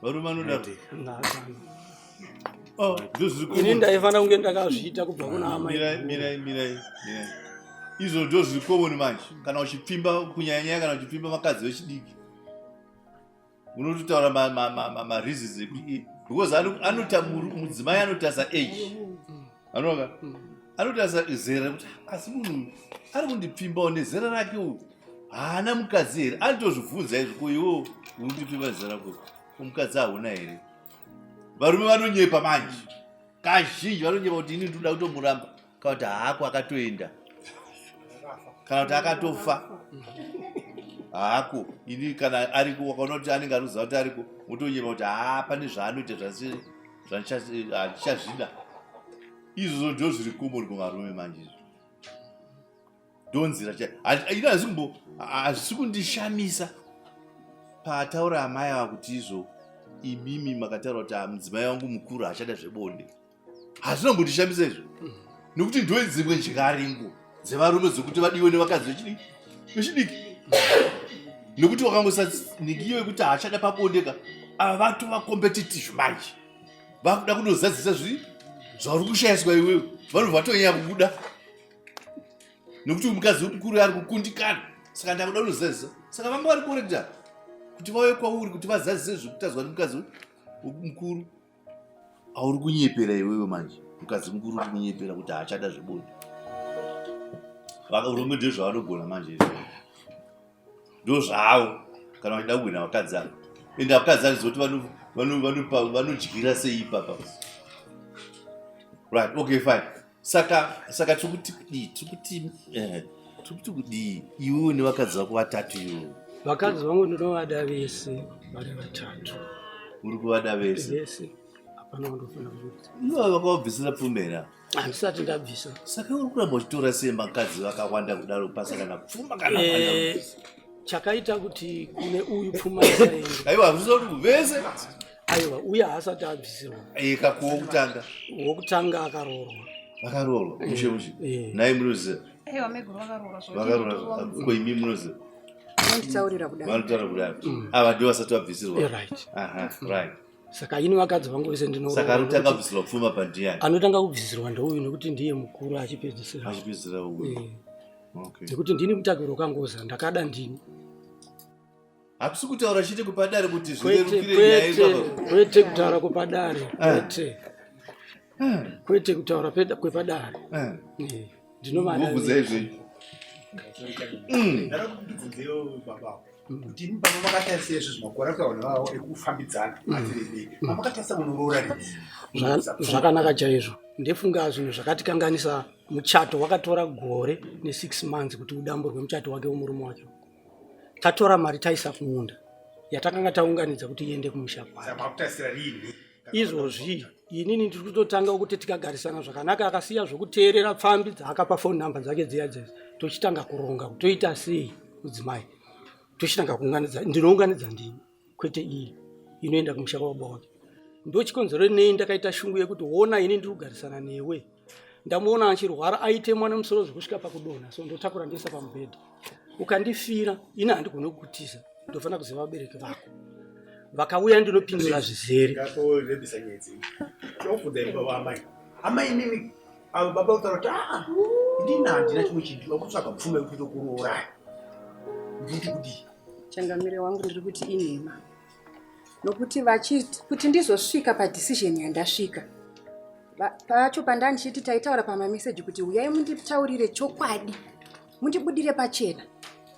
Varume vanodaro? Ini ndaifanira kunge ndakazviita kubva kuna Amai. Mirai. Izvo ndo zviri common manje. Kana uchipfimba kunyanya kana uchipfimba makadzi vechidiki. Unototaura mareasons because anota mudzimai anotasa age. Anoga? Anotasa zera kuti asi munhu ari kundipfimbawo nezera rake uyu. Haana mukadzi here. Anotozvibvunza izvo kuiwo unondipfimba zera rako. Mukadzi hauna here. Varume vanonyepa manje. Kazhinji vanonyepa kuti ini ndoda kutomuramba. Kana kuti haako akatoenda. Kana kuti akatofa. Haako. Ini kana ariko wakaona kuti anenge aruziva kuti ariko. Mutonyepa kuti pane zvaanoita zvandichazvida. Izvo ndo zviri common kuvarume manje. Ndonzira chaiko. Hazvisi kundishamisa. Pataura Amai ava kuti izvo imimi makataura kuti mudzimai wangu mukuru achada zvebonde. Hazvina kundishamisa izvo. Nokuti ndo dzimwe njikaringo dzevarume dzokuti vadiwe nevakadzi vechidiki. Nokuti wakangosanikiwe kuti haachada pabondeka. Ava vatova competitive manje. Vakuda kundozadzisa zvauri kushayiswa iwewe. Vanhu vatonyanya kubuda. Nokuti mukadzi mukuru ari kukundikana. Saka ndakuda kundozadzisa. Saka vanga vari kurekta kuti vauye kwauri kuti vazadzise zvokutadzwa nemukadzi mukuru. Auri kunyepera iwewe manje. Mukadzi mukuru uri kunyepera kuti haachada zvebonde. Varume ndo zvavanogona manje izvo. Ndo zvavo kana vachida kuwina vakadzi avo. Ende vakadzi avo zoti vanodyira sei ipapa. Right, okay, fine. Saka tikuti kudii iwewe nevakadzi vako vatatu iwo. Vakadzi vangu ndinovada vese vari vatatu. Uri kuvada vese? Vese. Hapana undofanira kuti. Ivo vakabvisira pfumera. Handisati ndabvisa. Saka uri kuramba uchitora sei makadzi vakawanda kudaro pasakana pfuma kana wanda. Chakaita kuti kune uyu pfuma isaende. Aiwa hazvisi kuti vese. Aiwa uye haasati abvisirwa. Kakuwo kutanga. Wokutanga akaroorwa. Akaroorwa mushe. Naye munoziva. Aiwa meguru vakaroorwa. Vakaroorwa. Ko imi munoziva. Vanotitaurira kudaro. Vanotaura kudaro. Ava ndivo vasati vabvisirwa. Right. Aha, right. Saka ini vakadzi vangu vese ndinoona. Saka anotanga kubvisirwa pfuma pandiani. Anotanga kubvisirwa ndouyu nekuti ndiye mukuru achipedzisira. Achipedzisira uyu. Okay. Nekuti ndini mutakiro kangoza ndakada ndini. Hakusi kutaura chete kupadare kuti zvirerukire nyaya izvo. Kwete kutaura kupadare. Kwete. Kwete kutaura kwepadare. Ndinovada. Ndobvunza izvi. Ndara kuti ndibvunzewo baba. Kuti imi pano makatarisa izvo zvimakore akaona vavo ekufambidzana atirei. Makatarisa munorora rini? Zvakanaka chaizvo. Ndefunga zvinhu zvakatikanganisa muchato wakatora gore ne6 months kuti udamburwe muchato wake womurume wake. Tatora mari taisa kumunda yatakanga taunganidza kuti iende kumusha kwake. Saka makutarisira rini? Izvozvi inini ndiri kutotanga kuti tikagarisana zvakanaka akasiya zvokuteerera pfambi dzaakapa phone number dzake dziya dzese. Tochitanga kuronga kuti toita sei mudzimai. Tochitanga kuunganidza ndinounganidza ndini kwete iyi inoenda kumusha kwababa wake. Ndochikonzero nei ndakaita shungu yekuti wona ini ndiri kugarisana newe. Ndamuona achirwara aite mwana musoro zvokusvika pakudonha so ndotakura ndisa pamubhedha. Ukandifira ina handigone kukutiza ndofanira kuziva vabereki vako. Vakauya ndinopindura zvizere. Ngatorebisa nyedzi. Chokudza baba Amai. Amai nini avo baba utaura kuti ndini handina chimwe chinhu wakutsvaga pfuma yekuita kuroora. Nditi kuti changamire wangu ndiri kuti inhema. Nokuti kuti ndizosvika padecision yandasvika. Pacho pandandichiti taitaura pamameseji kuti uyai munditaurire chokwadi. Mundibudire pachena.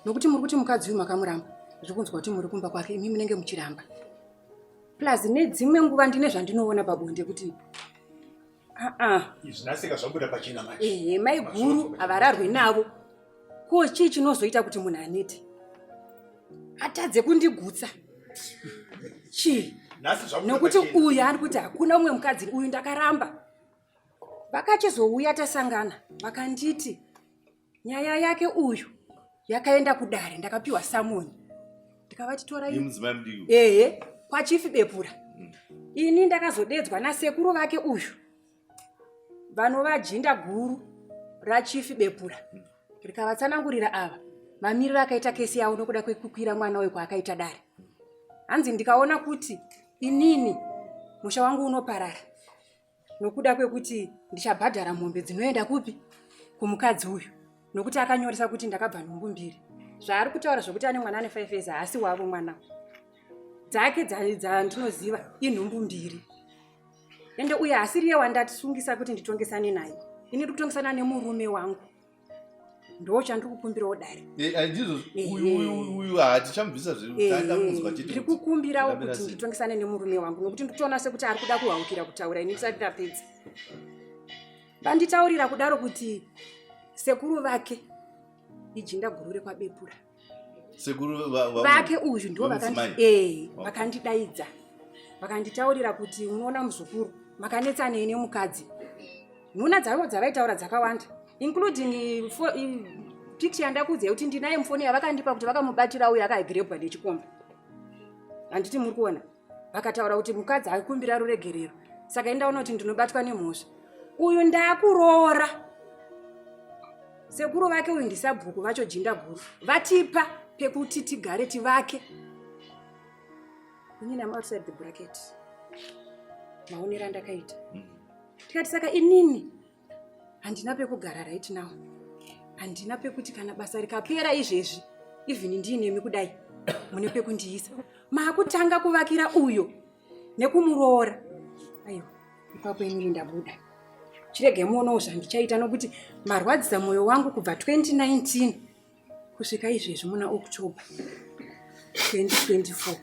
Nokuti muri kuti mukadzi uyu makamuramba. Zvikunzwa kuti muri kumba kwake imi munenge muchiramba. Plus nedzimwe nguva ndine zvandinoona pabonde kuti zvinaseka zvabuda pachena manje. Mai guru avararwe navo. Ko chii chinozoita kuti munhu anete? Atadze kundigutsa. Chii? Nokuti uyu ari kuti hakuna umwe mukadzi uyu ndakaramba. vakachizouya tasangana vakanditi nyaya yake uyu yakaenda kudare, ndakapiwa samoni. Ndikavati torai kwachifi bepura. Ini ndakazodedzwa nasekuru vake uyu vanovajinda guru rachifi bepura. Ndikavatsanangurira ava mamiriro akaita kesi yavo nokuda kwekukwira mwana we kwaakaita dare. Hanzi ndikaona kuti inini musha wangu unoparara nokuda kwekuti ndichabhadhara mombe dzinoenda kupi kumukadzi uyu, nokuti akanyoresa kuti ndakabva nhumbu 2. Zvaari kutaura zvokuti ane mwana ane 5 years haasi wavo mwana dzake dzandinoziva inhumbu 2. Ende uye asiriye wandatisungisa kuti nditongesane naye. Ini ndiri kutongesana nemurume wangu, ndo chandiri kukumbirawo dare. Ndizvo uyu hatichamubvisa ndiri kukumbirawo kuti nditongesane nemurume wangu nokuti ndikutoona sekuti ari kuda kuhawukira kutaura ini ndisati ndapedza. Vanditaurira kudaro kuti sekuru vake ijinda guru rekwabepura. Sekuru vake uyu ndo vakandidaidza vakanditaurira kuti unoona muzukuru makanetsanei nemukadzi. Nhuna dzavo dzavaitaura dzakawanda including picture yandakudzai kuti ndinaye mufoni yavakandipa kuti vakamubatira uyu akagirebwa nechikomba. Handiti muri kuona, vakataura kuti mukadzi akumbira ruregerero. Saka indaona kuti ndinobatwa nemhosva. Uyu ndakuroora. Sekuru vake uyu ndisabhuku vacho jinda guru vatipa pekuti tigare tivake. Inini am outside the bracket. Maonera ndakaita. Tikati saka inini handina pekugara right now. Handina pekuti kana basa rikapera izvezvi even ndiinemi kudai mune pekundiisa. Makutanga kuvakira uyo nekumuroora. Aiwa, ipapo inini ndabuda. Chirege muonawo zvandichaita nokuti marwadzisa mwoyo wangu kubva 2019 kusvika izvezvi muna October 2024.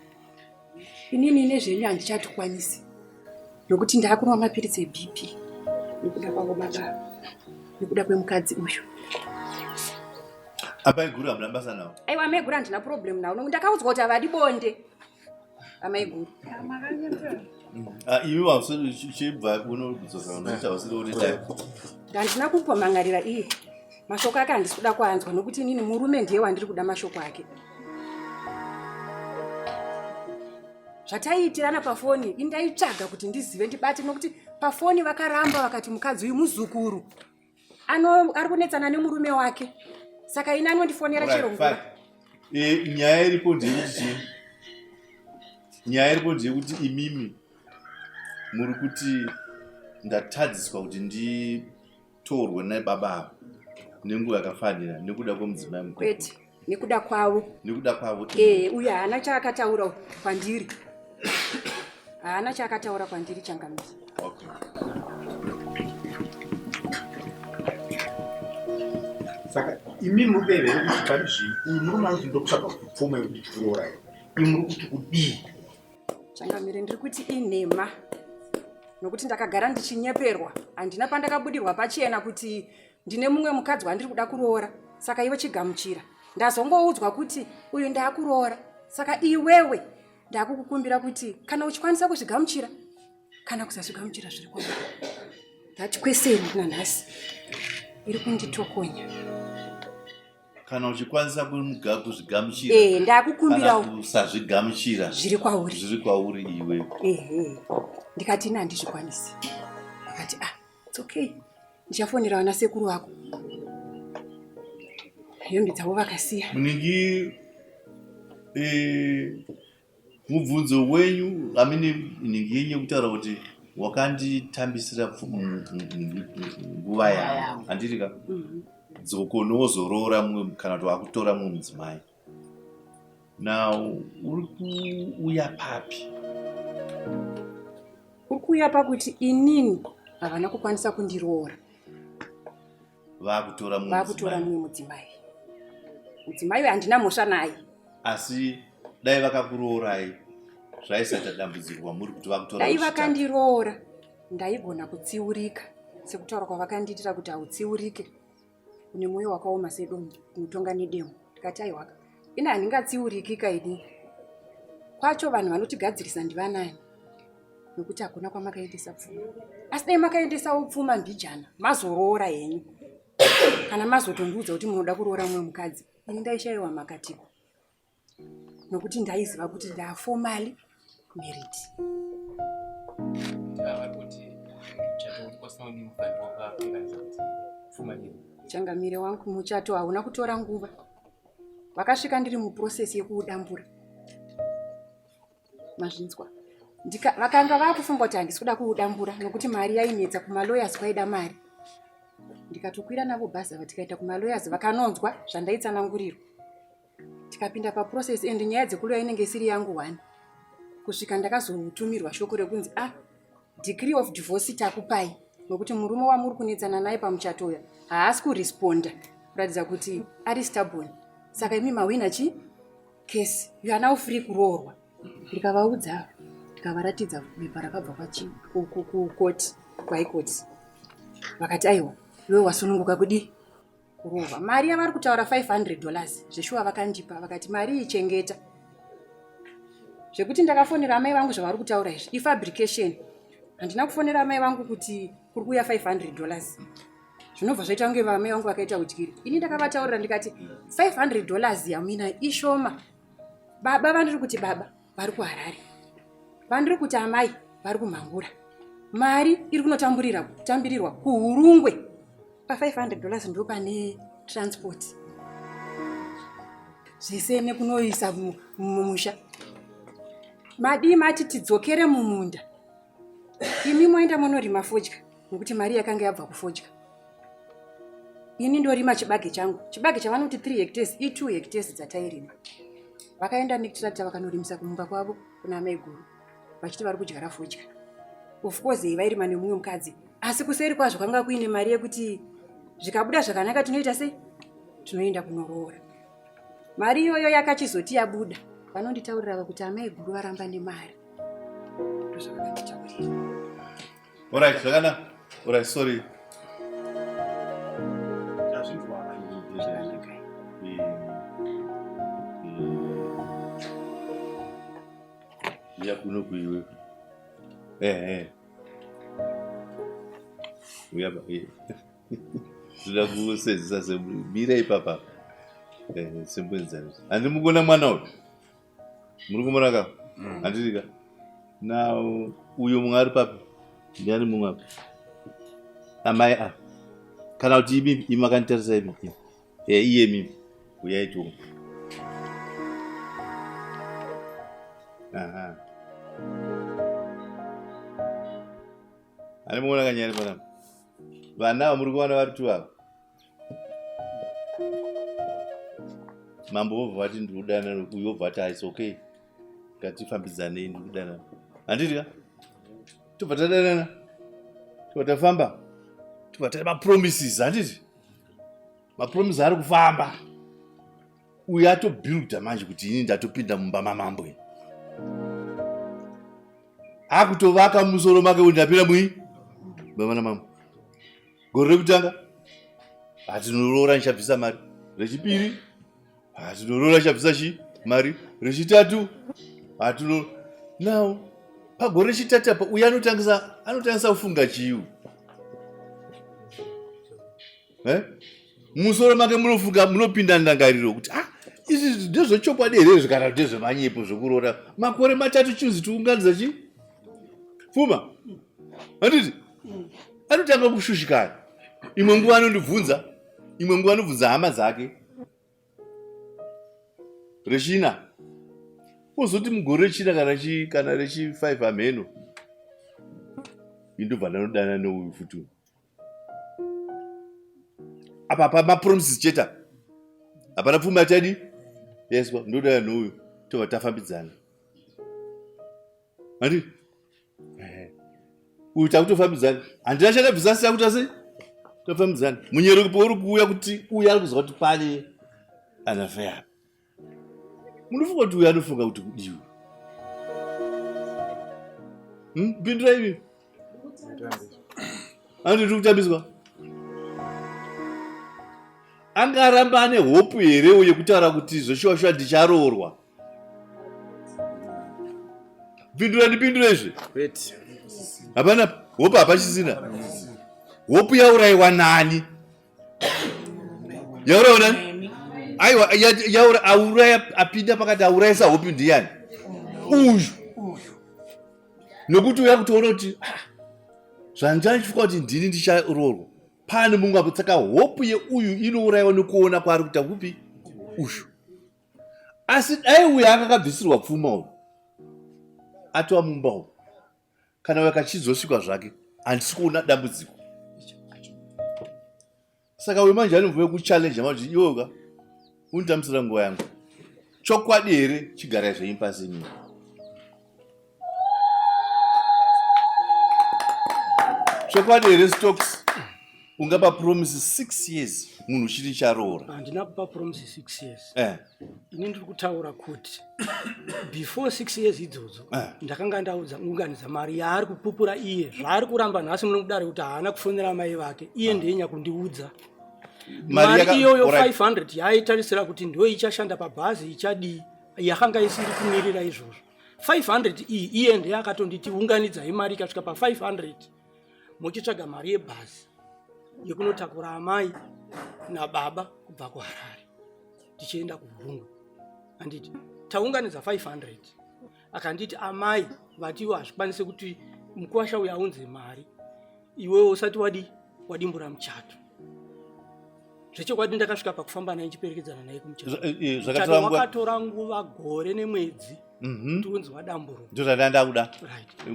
Inini nezvenyu handichatikwanisi nokuti ndakunwa mapiritsi eBP nekuda kwangu baba nekuda kwemukadzi uyu. Amai guru hamuna basa nawo? Aiwa, amai guru handina problem nawo. Ndakaudzwa kuti havadi bonde amai guru. Iwe wachibva unodzoka unoita usiri uri dai. Handina kumbomangarira iye. Mashoko ake handisi kuda kuanzwa nokuti inini murume ndiye wandiri kuda mashoko ake. Zvataiitirana pafoni indaitsvaga kuti ndizive ndibate nokuti pafoni vakaramba vakati mukadzi uyu muzukuru ari kunetsana nemurume wake. Saka ina anondifonera chero nguva. Nyaya iripo ndeyekuti imimi muri kuti ndatadziswa kuti nditorwe nababa avo nenguva yakafanira nekuda kwemudzimai mukuru. Kwete, nekuda kwavo. Nekuda kwavo. Uye haana chaakataura kwandiri. Haana chaakataura kwandiri changamisi. Okay. Saka imi mubere kuti parizvi murume anoti ndokusaka kupfuma yekuti kuroora imi kuti kudii. Changamire ndiri kuti inhema nokuti ndakagara ndichinyeperwa. Handina pandakabudirwa pachena kuti ndine mumwe mukadzi wandiri kuda kuroora. Saka iwe chigamuchira. Ndazongoudzwa kuti uyu ndakuroora. Saka iwewe ndakukukumbira kuti kana uchikwanisa kuzvigamuchira kana kusazvigamuchira zviri kwako. Ndachikweseni nanhasi iri kunditokonya. Kana uchikwanisa kuzvigamuchira ndakukumbirawo kusazvigamuchira zviri kwauri iwe. Ndikati ina handizvikwanisi. Akati it's okay, ndichafonera vana sekuru vako. Hembe dzavo vakasiya. Muningi mubvunzo wenyu amene ningi yenye kutaura kuti wakanditambisira nguva yangu handirika dzoko nozorora mumwe kana kuti wakutora mumwe mudzimai. Now uri kuuya papi? Uri kuuya pakuti inini havana kukwanisa kundiroora. Vakutora mumwe mudzimai. Mudzimai handina mhosva naye. Asi dai vakakuroorai zvaisaita dambudziko kwamuri kuti vakutora. Dai vakandiroora ndaigona kutsiurika sekutaura kwavakandiitira kuti hautsiurike. Une mwoyo wakaoma sedombo unotonga nedemo. Ndikati aiwaka ina handingatsiuriki kaini. Kwacho vanhu vanotigadzirisa ndivanani nokuti hakuna kwamakaendesa pfuma. asi dai makaendesawo pfuma mbijana mazoroora henyu kana mazotondiudza kuti munoda kuroora mumwe mukadzi ini ndaishayiwa makatiko nokuti ndaiziva kuti ndafomali married. Changamire wangu muchato hauna kutora nguva. Vakasvika ndiri muprocess yekuudambura. Mazvinzwa. Vakanga vakufunga kuti handisi kuda kuudambura nokuti mari yainetsa kumalawyers kwaida mari. Ndikatokwira navo bhazi tikaita kumalawyers vakanonzwa zvandaitsanangurirwa. Tikapinda paprocess and nyaya dzekuloya inenge isiri yangu 1. Kusvika ndakazotumirwa shoko rekunzi degree of divorce takupai nokuti murume wamuri kunetsana naye pamuchato uya haasi kuresponda kuratidza kuti ari stubborn. Saka imi mawina case you are now free kuroorwa. Ndikavaudza ndikavaratidza bepa rakabva kukoti kwahigh court. Vakati aiwa iwe wasununguka kudi kuroorwa. Mari yavari kutaura $500 zveshuwa vakandipa vakati mari ichengeta. Zvekuti ndakafonera amai vangu zvavari kutaura izvi ifabrication. Handina kufonera amai vangu kuti kuri kuuya $500. Zvinobva zvaita kunge amai vangu vakaita udyiri. Ini ndakavataurira ndikati $500 yamina ishoma. Baba vandiri kuti baba vari kuHarare. Vandiri kuti amai vari kuMhangura. Mari iri kunotambirirwa kuHurungwe. Pa$500 ndo pane transport. Zvese nekunoisa mumusha. Madii mati tidzokere mumunda. Imi moenda munorima fodya nokuti mari yakanga yabva kufodya. Ini ndorima chibage changu. Chibage chavanoti 3 hectares i2 hectares dzatairima. Vakaenda netractor vakanorimisa kumba kwavo kuna amai guru. Vachiti vari kudyara fodya. Of course vairima nemumwe mukadzi. Asi kuseri kwazvo kwanga kuine mari yekuti zvikabuda zvakanaka tinoita sei? Tinoenda kunoroora. Mari iyoyo yakachizoti yabuda. Vanonditaurira kuti amai guru varamba nemari. Alright, Kana. Alright, sorry. Ya kuno kuiwe. Uyaba. Zida kusenzisa semira ipapa. Sembwenza. Andi mugona mwana uyu. Muri kumuraka. Andiriga. Now uyo mungari papi. Ndiani mungapi? Amai kana kuti ibi imakantarisa ibi. Iye mimi. Uyaito. Aha. Ani muona kanyari pana. Vana muri kuona vari tu ava. Mambo vovati ndikudana uyo vati is okay. Ngatifambidzane ndikudana. Handiriga? Tobvatadana. Tobatafamba. Tobatata mapromises handiti? Mapromises ari kufamba. Uyo atobuilda manje kuti ini ndatopinda mumba mamambo. Akutovaka musoro make undapira mui baba na mama. Gore rekutanga atinorora nchabvisa mari. Rechipiri atinorora nchabvisa mari. Rechitatu atino now pagore rechitatu apa uya anotangisa kufunga chiyu. Musoro make munofunga munopinda ndangariro kuti izvi ndezvochopwa derezvo kana kuti ndezvemanyepo zvokurora makore matatu chuzi tiunganidza Fuma. Handiti? Anotanga kushushikana. Imwe nguva anondibvunza, imwe nguva anobvunza hama dzake. Rechina. Uzoti mugore rechina kana rechi5 ameno. Indobva ndanodana neuyu futi. Apa pamapromises cheta. Hapana pfuma yatadi? Yes, ndodana neuyu. Tova tafambidzana. Handiti? Uita kutofambidzana. Handina chandabvisa yakuita sei? Tofambidzana. Munyero uri kuuya kuti uya ari kuzwa kuti pane anafaya. Munofunga kuti uya anofunga kuti kudiwa. Pindura ivi. Handiti kutambiswa. Angaramba ane hope here uye kutaura kuti zvoshuwa ndicharoorwa. Pindura izvi. Wait. hapana hope hapachisina hope yauraiwa nani yauraiwa nani aiwa auraya apinda pakati aurayisa hope ndiyani uyu nokuti uya kutoona kuti zvandichachifuka kuti ndini ndicharoorwa pane mumwe apo saka hope yeuyu inourayiwa nekuona kwaari kuita kupi uyu asi dai uyo akakabvisirwa pfuma uyu atova mumba uyu kana uyo kachizosvikwa zvake handisi kuona dambudziko saka uyo manje anomvume kuchallenja makuti iwoga unitamisira nguva yangu chokwadi here chigarai zveimba senyu chokwadi here stocks ungapa promise 6 years munhu chiri charoora handina kupa promise 6 years ini ndiri kutaura kuti before 6 years idzodzo ndakanga ndaunganidza mari yaari kupupura iye zvaari kuramba nhasi munokudare kuti haana kufonera mai vake iye ndeinya kundiudza mari iyoyo 500 yaitarisira kuti ndo ichashanda pabhazi ichadii yakanga isiri kumirira izvozvo 500 iyi iye ndeye akatonditi unganidzai mari ikasvika pa500 muchitsvaga mari yebhazi yekunotakura amai nababa kubva kuharare tichienda kuhungwe anditi taunganidza 500 akanditi amai vatiwo hazvikwanisi kuti mukuwasha uyo aunze mari iwewo usati wadimbura muchato zvechokwadi ndakasvika pakufamba naye nchiperekedzana naye kumuchato wakatora nguva gore nemwedzi kuti unzi wadamburo ndozvadandakuda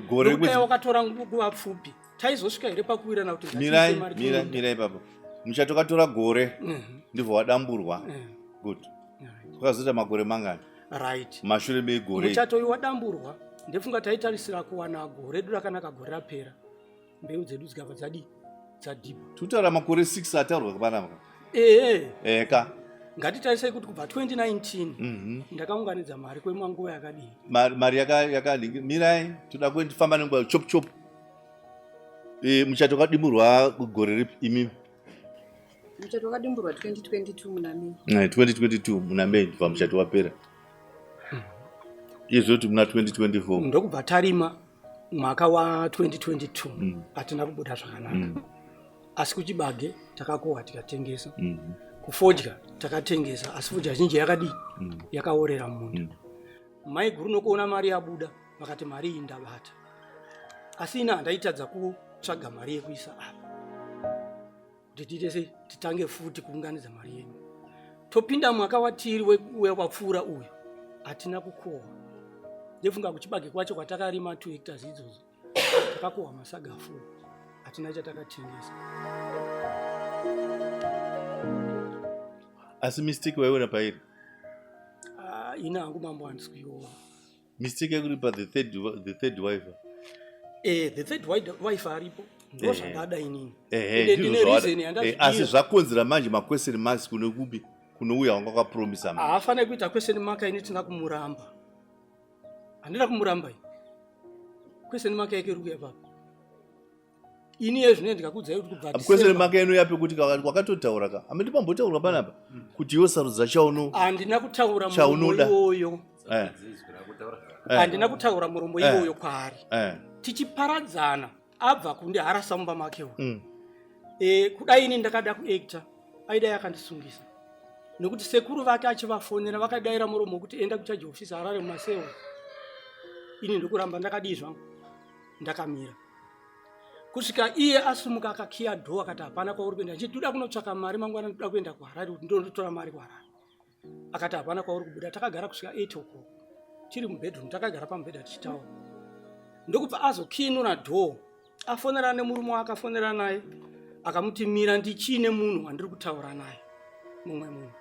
gore wakatora nguva pfupi taizosvika here pakuwirana kuti mirai papa muchato katora gore ndibva wadamburwa good kwakazoita makore mangani right mashure megore muchato uyu wadamburwa ndefunga taitarisira kuwana gore redu rakanaka gore rapera mbeu dzedu dzikabva dzadhiba tutaura makore 6 ataurwa kapanapa eka ngatitarisei kuti kubva 2019 ndakaunganidza mari kwemanguva yakadii mari yakadii mirai toda kufamba nenguva chop chop muchato kadimburwa gore ripi imi muchato kadimburwa 2022 munamei 2022 munamei bva muchato wapera izvoti muna 2024 ndokubva tarima mwaka wa 2022 hatina kubuda zvakanaka asi kuchibage takakohwa tikatengesa kufodya takatengesa asi fodya zhinji yakadii yakaorera mumunda mai guru nokuona mari yabuda vakati mari iyi ndabata asi ina handaitadza kutsvaga mari yekuisa apa kuti tiitese titange futi kuunganidza mari yenyu topinda mwaka watiri wapfuura uyu hatina kukohwa ndefunga kuchibage kwacho kwatakarima 2 hectares idzodzo takakohwa masaga 4 hatina chatakatengesa asi mistake waiona pairi ina hangu mambo handisi kuiona mistake yekuri pa the third wife the third wife aripo ndo zvadada inini asi zvakonzera manje maquestion marks kune kupi kunouya wanga wakapromisa haafaniri kuita question mark ini tina kumuramba handina kumuramba ini question mark yake iri kuya papa ini yezvino ndikakudzai kuti kubva question mark yenu yapi kuti wakatotaura ka amene pambotaura panapa kuti iwe sarudza chauno handina kutaura murombo iwoyo handina kutaura murombo iwoyo kwaari tichiparadzana abva kunde harasa mumba make uyu kudai ini ndakada kuacta aidai akandisungisa nekuti sekuru vake achivafonera vakadaira muromo wekuti enda kuchaji ofisi harare mumaseo ini ndokuramba ndakadii zvangu ndakamira kusvika iye asumuka akakiya dho akati hapana kwauri kuenda ndoda kunotsvaka mari mangwana ndoda kuenda kuharare kuti ndondotora mari kuharare akati hapana kwauri kubuda takagara kusvika 8 o'clock tiri mubedroom takagara pamubhedha tichitaura ndokubva azokinura dho afonera nemurume akafonera naye akamuti mira ndichine munhu wandiri kutaura naye mumwe munhu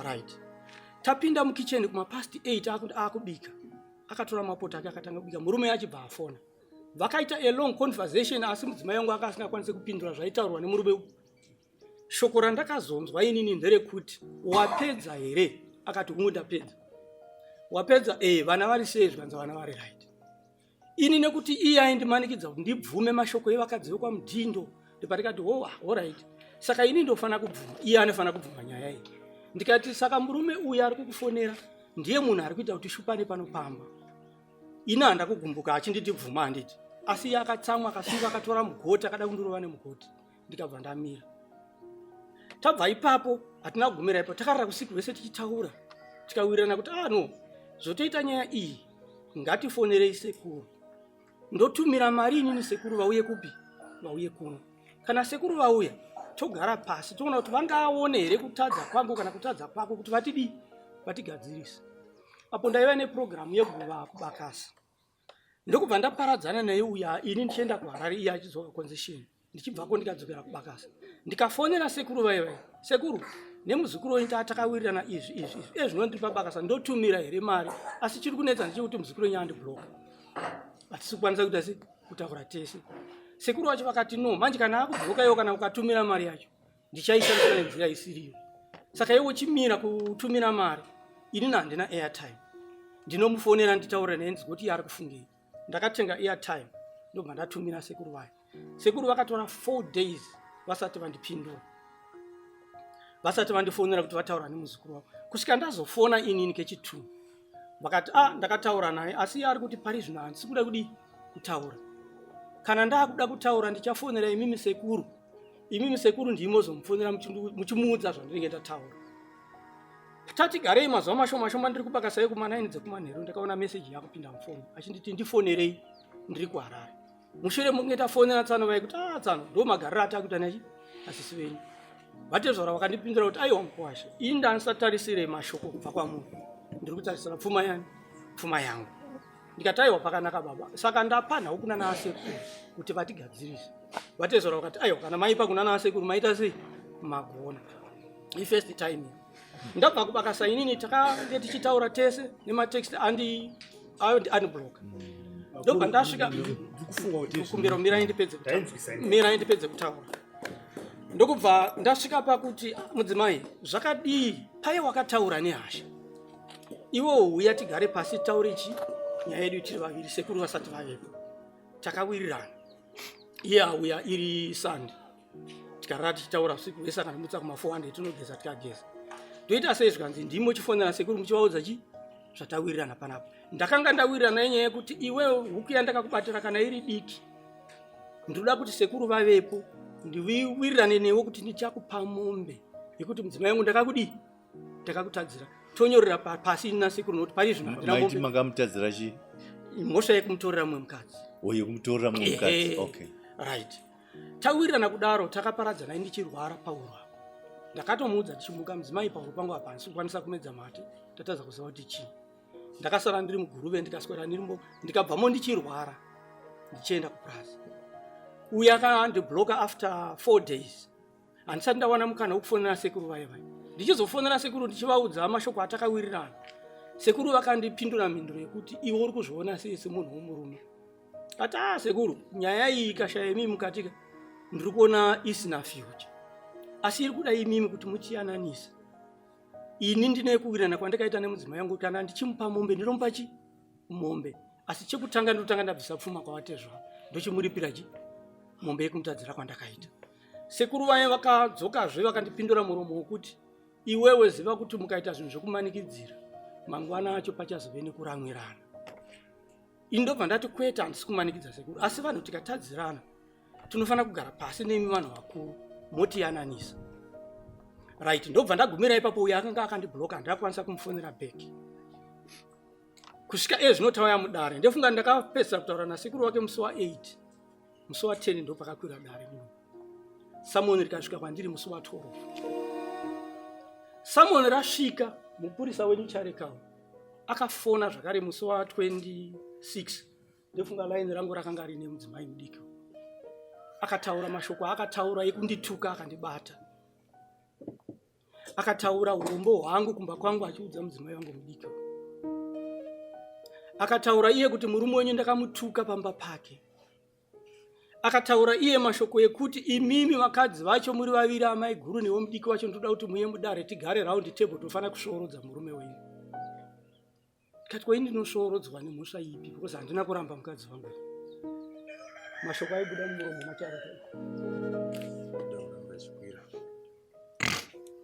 right tapinda mukicheni kumapast 8 akubika akatora mapoto ake akatanga kubika murume achibva afona vakaita a long conversation asi mudzimai wangu akasingakwanisi kupindura zvaitaurwa nemurume shoko randakazonzwa inini nderekuti wapedza here akati umwe ndapedza wapedza vana vari sei zvikanza vana vari right ini nekuti iye aindimanikidza kuti ndibvume mashoko evakadzi vekwamudhindo ndipatikati right saka ini ndofana kubvuma iye anofana kubvuma nyaya iyi ndikati saka murume uyu ari kukufonera ndiye munhu ari kuita kuti shupane panopamba ini handakugumbuka achinditi bvuma handiti asi akatsamwa akasunga akatora mugoti akada kundorova nemugoti ndikabva ndamira. Tabva ipapo hatina kugumira ipapo takarara usiku hwese tichitaura tikawirirana kuti no zvotoita nyaya iyi ngatifonerei sekuru ndotumira mari inini sekuru vauye kupi vauye kuno. Kana sekuru vauya togara pasi toona kuti vangaone here kutadza kwangu kana kutadza kwako kuti vatigadzirisa. Apo ndaiva nepurogiramu yekubakasa ndokubva ndaparadzana naye uya ini ndichienda kuHarare iye achidzoka konzesheni ndichibvako ndikadzokera kubakasa ndikafonera sekuru vaivai sekuru nemuzukuru wenyu takawirirana izvi zvinondiri pabakasa ndotumira here mari asi chiri kunetsa ndechekuti muzukuru wenyu andibloka hatisi kukwanisa kuita sei kutaura tese. Sekuru wacho vakati no manje kana akubloka iwo kana ukatumira mari yacho ndichaishandisa nenzira isiriyo. Saka iwe uchimira kutumira mari ini handina airtime ndinomufonera nditaura naye ndizoti ari kufungei. Ndakatenga airtime ndobva ndatumira sekuru vayo. Sekuru vakatora 4 days vasati vandipindura vasati vandifonera kuti vataura nemuzukuru wavo kusvika ndazofona inini kechi2 vakati ndakataura naye asi ari kuti pari zvino handisi kuda kudi kutaura. Kana ndakuda kutaura ndichafonera imimi sekuru ndimozomufonera muchimuudza zvandinenge ndataura. Tatigarei mazuva mashoma ndiri kubakasa yekuma9 dzekumanheru ndakaona meseji yakupinda mufoni achinditi ndifonerei ndiri kuHarare. Mushure munge tafonera Tsano vai kuti Tsano ndo magariro atakuita nachi asisi venyu. Vatezvara vakandipindura kuti aiwa mukwasha ini ndanisatarisire mashoko kubva kwamunhu ndiri kutarisira pfuma yangu. Ndikati aiwa pakanaka baba. Saka ndapa nhau kuna nasekuru kuti vatigadzirise. Vatezvara vakati aiwa kana maipa kuna nasekuru maita sei magona. First time ndabva kubakasa inini takanga tichitaura tese nematext andibloka. Ndobva ndasvika kukumbira mira indipedze kutaura. Ndokubva ndasvika pakuti mudzimai zvakadii pai wakataura nehasha iwo uya tigare pasi taure ichi nyaya yedu tiri vaviri sekuru vasati vavepo takawirirana iye auya iri Sande tikarara tichitaura usiku hwese akanimutsa kuma400 tinogeza tikageza toita sei zvikanzi ndimo chifonera sekuru muchivaudza zvatawirirana panapa. Ndakanga ndawirirana nenyaya yekuti iwe huku yandakakubatira kana iri diki ndoda kuti sekuru vavepo ndiwirirane newe kuti ndichakupa mombe yekuti mudzimai wangu ndakakutadzira tonyorera pasi ina sekuru noti pari zvino ndina mombe. Makamutadzira chi? Mhosva yekumutorera mumwe mukadzi. Yekumutorera mumwe mukadzi. Okay. Right. Tawirirana kudaro takaparadzana ndichirwara paurwa. Ndakatomuudza ndichimuka mudzimai pauro pangu apa handisi kukwanisa kumedza mate tatadza kuziva kuti chii. Ndakasara ndiri muguruve ndikaswera ndirimbo ndikabvamo ndichirwara ndichienda kuPlaza. Uya akandibloka after 4 days. Handisati ndawana mukana wekufonera sekuru vaivai. Ndichizofonera sekuru ndichivaudza mashoko atakawirirana. Sekuru vakandipindura mhinduro yekuti iwe uri kuzviona sei semunhu womurume. Ati sekuru nyaya iyi ikashaya imimi mukatika ndiri kuona isina future. Asi iri kuda imimi kuti muchiyananisa. Ini ndine kuwirirana kwandakaita nemudzimai wangu kana ndichimupa mombe ndinomupa chi mombe asi chekutanga ndotanga ndabvisa pfuma kwavatezva ndochimuripira chi mombe yekumutadzira kwandakaita. Sekuru vaye vakadzokazve vakandipindura muromo wokuti iwewe ziva kuti mukaita zvinhu zvekumanikidzira mangwana acho pachazove nekuramwirana. Ini ndobva ndati kwete handisi kumanikidza sekuru asi vanhu tikatadzirana tinofanira kugara pasi nemi vanhu vakuru motiyananisa. Right, ndobva ndagumira ipapo uya akanga akandibloka ndakwanisa kumufonera back. Kusvika zvinotauya mudare ndofunga ndakapedzisa kutaura nasekuru wake musi wa8 musi wa10 ndopakakwira dare muno. Samoni rikasvika kwandiri musi wa12. Samoni rasvika mupurisa wenyu charekawo akafona zvakare musi wa26 ndofunga laini rangu rakanga rine mudzimai mudiki. Akataura mashoko akataura ekundituka akandibata. Akataura urombo hwangu kumba kwangu achiudza mudzimai wangu mudiki. Akataura iye kuti murume wenyu ndakamutuka pamba pake. Akataura iye mashoko ekuti imimi vakadzi vacho muri vaviri amai guru newe mudiki wacho ndoda kuti muye mudare tigare round table tofana kushorodza murume wenyu. Kati kwa ini ndinoshorodzwa nemhosva ipi because handina kuramba mukadzi wangu. Mashoko aibuda muromo machareka.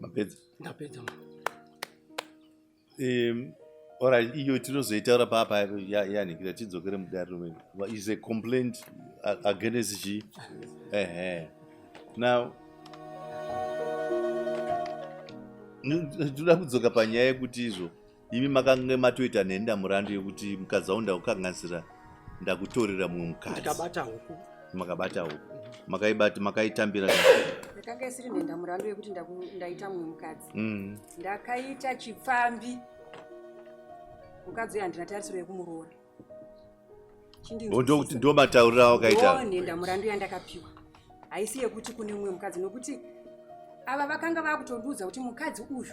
Mapedza. Ndapedza. Ora iyo tinozoitaura papa yanikira tidzokere mudare rumweni. Is a complaint against she. Now ndoda kudzoka panyaya yekuti izvo imi makange matoita nhenda murandu yekuti mukadzi wangu ndakukanganisira ndakutorera mumwe mukadzi. Ndikabata huku. Makabata huku. Makaitambira. Ndakanga isiri nhenda murandu yekuti ndaita mumwe mukadzi. Ndakaita chipfambi. Mukadzi uyu handina tarisiro yekumuroora. Ndo matauriro awakaita. Nhenda murandu yandakapiwa. Haisi yekuti kune mumwe mukadzi nokuti ava vakanga vakutondiudza kuti mukadzi uyu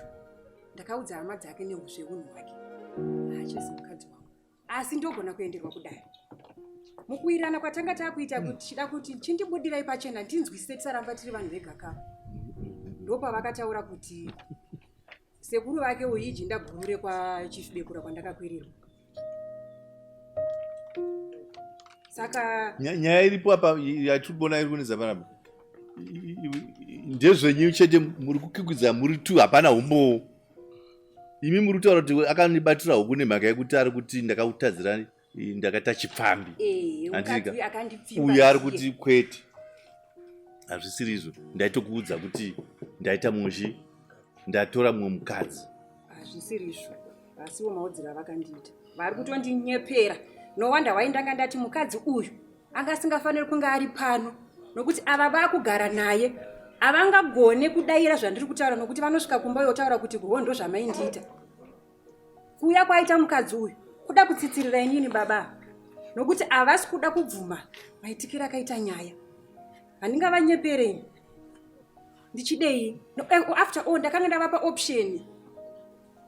ndakaudza hama dzake neuzveunhu hwake haachisi mukadzi wangu, asi ndogona kuenderwa kudai. Mukuirana kwatanga takuita kuchida kuti chindibudirai pachena ndinzwisise tisaramba tiri vanhu vegakava. Ndopavakataura kuti sekuru vake uiji ndagurure kwachifibekura kwandakakwirirwa. Saka nyaya iripo apa yatirikuona iri kunetsa panapa ndezvenyu chete muri kukikwidza muri tu hapana umbo. Imi muri kutaura kuti akanibatira huku nemhaka yekuti ari kuti ndakautadzira ndakaita chipfambi. Uyu ari kuti kwete hazvisiri izvo, ndaitokuudza kuti ndaita mushi ndatora mumwe mukadzi. Hazvisiri izvo, asiwo maudziro avakandiita vari kutondinyepera. Nowanda waindanga ndati mukadzi uyu anga asingafaniri kunge ari pano nokuti ava vakugara naye havangagone kudaira zvandiri kutaura nokuti vanosvika kumba yotaura kuti kuhondo zvamaindiita. Kuuya kwaita mukadzi uyu kuda kutsitsirira inini baba nokuti havasi kuda kubvuma maitikira akaita Nyaya. Handingavanyeperei ndichidei. After all ndakanga ndavapa option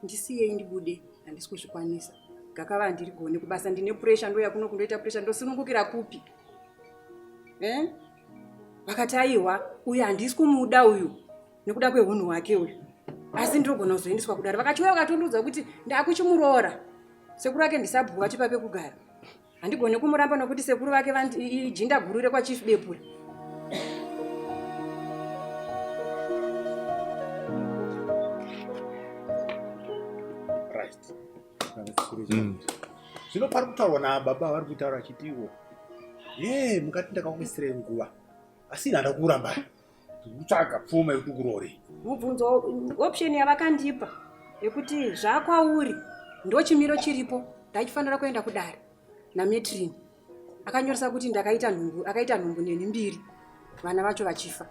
ndisiyei ndibude, handisi kuzvikwanisa. Gakava ndirigone kubasa, ndine pressure, ndoya kuno kundoita pressure, ndosunungukira kupi? Vakati aiwa uyu handisi kumuda uyu nekuda kwehunhu hwake uyu, asi ndinogona kuzoendeswa kudare. Vakachiuya vakatondiudza kuti ndakuchimuroora sekuru vake ndisabhuwa chipa pekugara. Handigone kumuramba nokuti sekuru vake ijinda gurure kwachief bepura. Zvino pari kutaurwa nababa vari kutaura achitiwo mukati ndakakuisirei nguva asi nhanda kuramba kutsvaga pfuma yekuti kurore. Mubvunzo option yavakandipa yekuti zvakwauri ndo chimiro chiripo ndachifanira kuenda kudare nametrini. Akanyoresa kuti ndakaita nhumbu, akaita nhumbu neni mbiri, vana vacho vachifa.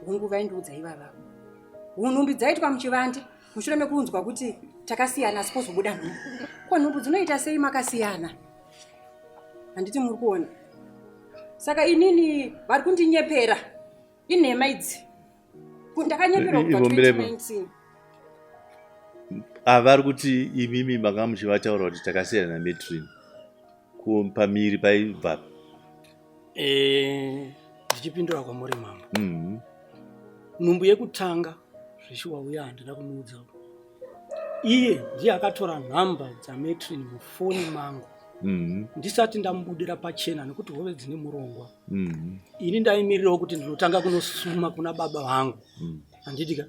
Hungu vaindiudza ivava. Nhumbi dzaitwa muchivande mushure mekuunzwa kuti takasiyana asi pozobuda nhumbu. Ko nhumbu dzinoita sei makasiyana? Handiti muri kuona. Saka inini vari kundinyepera. Inhema idzi. Ndakanyepera kubva 2019. Vari kuti imimi manga muchivataura kuti takasiyana nametrini. Pamiri paibva. Ndichipindura kwamuri mama. Nhumbu yekutanga zvishuwa uya handina kumuudza. Iye ndiye akatora nhamba dzametrini mufoni mangu. Ndisati ndamubudira pachena nekuti hove dzine murongwa. Ini ndaimirirawo kuti ndinotanga kunosuma kuna baba vangu. Handitika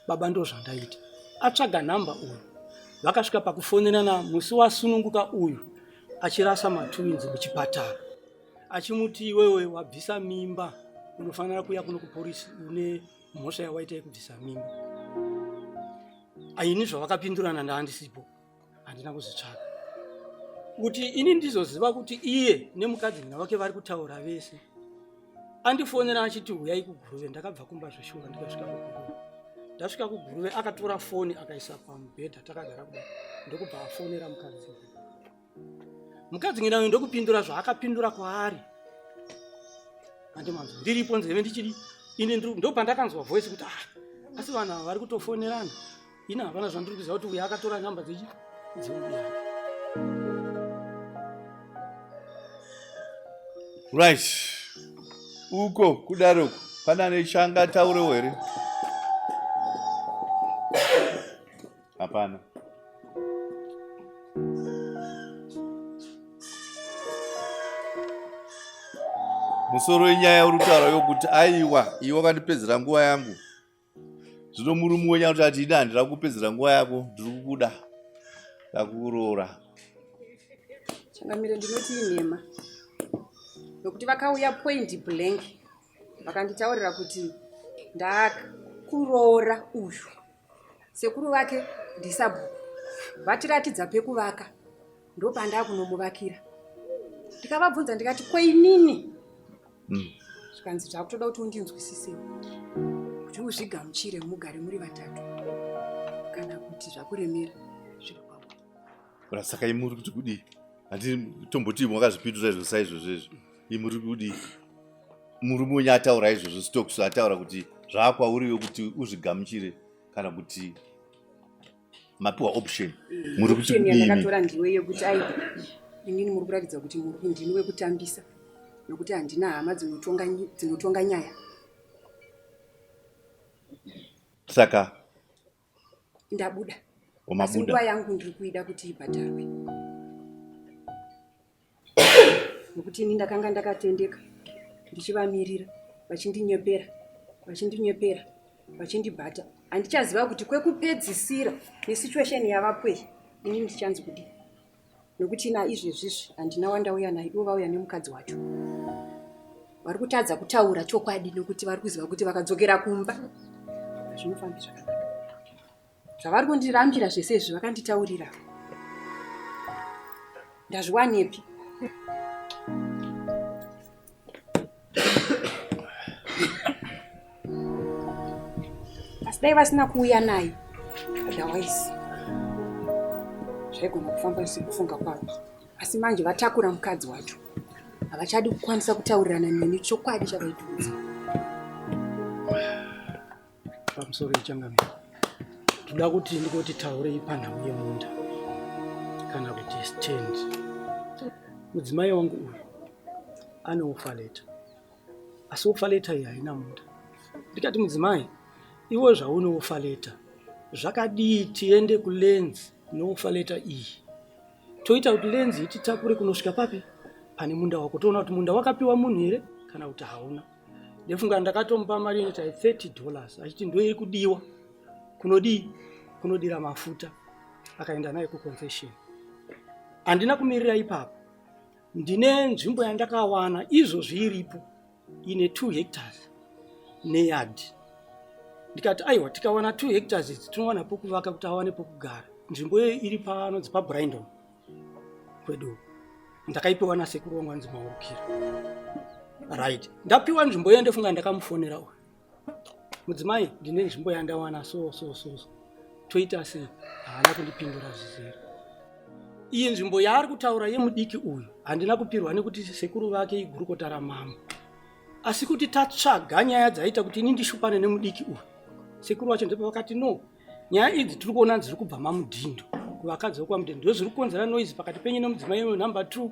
baba ndo zvandaita. Atsvaga nhamba uyu. Vakasvika pakufonerana musi wasununguka uyu achirasa matwinzi muchipatara. Achimuti iwewe wabvisa mimba unofanira kuya kuno kupolisi une mhosva yawaita yekubvisa mimba. Aini zvavakapindurana ndaandisipo handina kuzvitsvaga. Kuti ini ndizoziva kuti iye nemukadzi wake vari kutaura vese. Andifonera achiti uyai kuguruve, ndakabva kumba zveshura ndikasvika kuguruve. Ndasvika kuguruve akatora foni akaisa pamubhedha takagara kudai. Ndokubva afonera mukadzi. Mukadzi nginayo ndokupindura zvaakapindura kwaari. Handimanzo ndiripo nzeve ndichiri ine ndo pandakanzwa voice kuti asi vanhu ava vari kutofonerana. Ina havana zvandiri kuziva kuti uya akatora nhamba dzeuya. Right. Uko kudaroko pana nechanga taurewo here? Hapana. Musoro wenyaya uri kutaura yokuti aiwa iwe wakandipedzera nguva yangu. Zvino murume wenyaya kuti ati ida handira kupedzera nguva yako, ndiri kukuda. Ndakuroora. Changamire ndinoti inhema. Nokuti vakauya point blank. Vakanditaurira kuti ndakuroora uyu. Sekuru vake ndisabhuku. Vatiratidza pekuvaka. Ndopandakunomuvakira. Ndikavabvunza ndikati kweinini? Zvikanzi zvakutoda kuti undinzwisisewo. Kuti uzvigamuchire mugare muri vatatu. Kana kuti zvakuremera zviri kwavo. Saka imuri kuti kudii? Handitomboti makazvipindura izvo saizvozvo. Imuri kudii? Murume wenyu ataura izvozvo Stokes ataura kuti zvakwauriwe kuti uzvigamuchire kana kuti mapiwa option. Muri kuti kudii? Ndakatora ndiwe yekuti inini muri kuratidza kuti ndini wekutambisa. Nokuti handina hama dzinotonga nyaya. Saka ndabuda. Umabuda. Nguva yangu ndiri kuida kuti ibhadharwe. Nokuti ini ndakanga ndakatendeka ndichivamirira vachindinyepera vachindibhata. Handichaziva kuti kwekupedzisira nesituation yavakwei ini ndichanzi kudii. Nokuti naizvezvizvi handina wandauya naye, ivo vauya nemukadzi wacho. Vari kutadza kutaura chokwadi nokuti vari kuziva kuti vakadzokera kumba zvinofamba zvakanaka. Zvavari kundirambira zvese izvi vakanditaurira. Ndazviwanepi? Asi dai vasina kuuya naye, otherwise zvaigona kufamba sekufunga kwavo. Asi manje vatakura mukadzi wacho. Havachadi kukwanisa kutaurirana neni chokwadi chakaitudza. Pamusoro ichangamira. Toda kuti ndikoti taurei panhau yemunda kana kuti stand. Mudzimai wangu uyu ane ufaleta. Asi ufaleta iyi haina munda. Ndikati mudzimai, iwe zvaune ufaleta. Zvakadii tiende kulenzi noufaleta iyi. Toita kuti lenzi ititakure kunosvika papi? Pane munda wako. Toona kuti munda wakapiwa munhu here kana kuti hauna. Ndefunga ndakatomupa mari inoita $30 achiti ndoiri kudiwa. Kunodii? Kunodira mafuta. Akaenda naye kuconfession. Handina kumirira ipapo. Ndine nzvimbo yandakawana izvozvi iripo ine 2 hectares neyard. Ndikati aiwa tikawana 2 hectares idzi tinowana pokuvaka kuti awane pokugara. Nzvimbo iri panonzi paBrindon kwedu. Ndakaipiwa nasekuru wangu anzi Maurukira. Right. Ndapiwa nzvimbo iyo ndefunga ndakamufonera uyu. Mudzimai ndine nzvimbo yandawana so. Toita sei? Haana kundipindura zvizere. Iyi nzvimbo yaari kutaura yemudiki uyu handina kupirwa nekuti sekuru vake igurukota ramambo. Asi kuti tatsvaga nyaya dzaita kuti ini ndishupane nemudiki uyu. Sekuru wacho ndipo vakati no. Nyaya idzi tiri kuona dziri kubva mamudhindo. Kuvakadzi vokwamudhindo ndo zviri kukonzera noise pakati penyu nemudzimai wenyu number 2.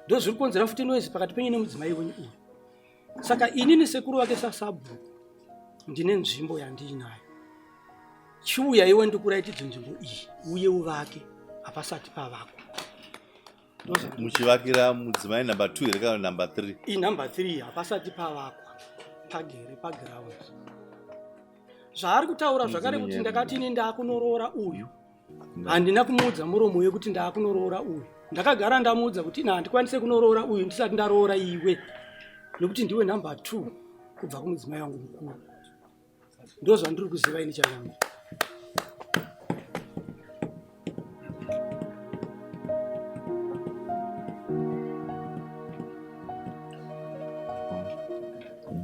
Ndo zviri kukonzera futi noise pakati penyu nemudzimai wenyu uyu. Saka inini sekuru wake sasabu ndine nzvimbo yandiinayo. Chiuya iwe ndikuraitidze nzvimbo iyi uye uvake hapasati pavakwa. Muchivakira mudzimai number 2 here kana number 3? Iyi number 3 hapasati pavakwa. Pagere paground. Zvaari kutaura zvakare kuti ndakati ini ndakunoroora uyu. Handina kumuudza muromo wekuti ndakunoroora uyu. Ndakagara ndamuudza kuti handikwanise kunoroora uyu ndisati ndaroora iwe. Nokuti ndiwe number 2 kubva kumudzimai wangu mukuru. Ndo zvandiri kuziva ini changu.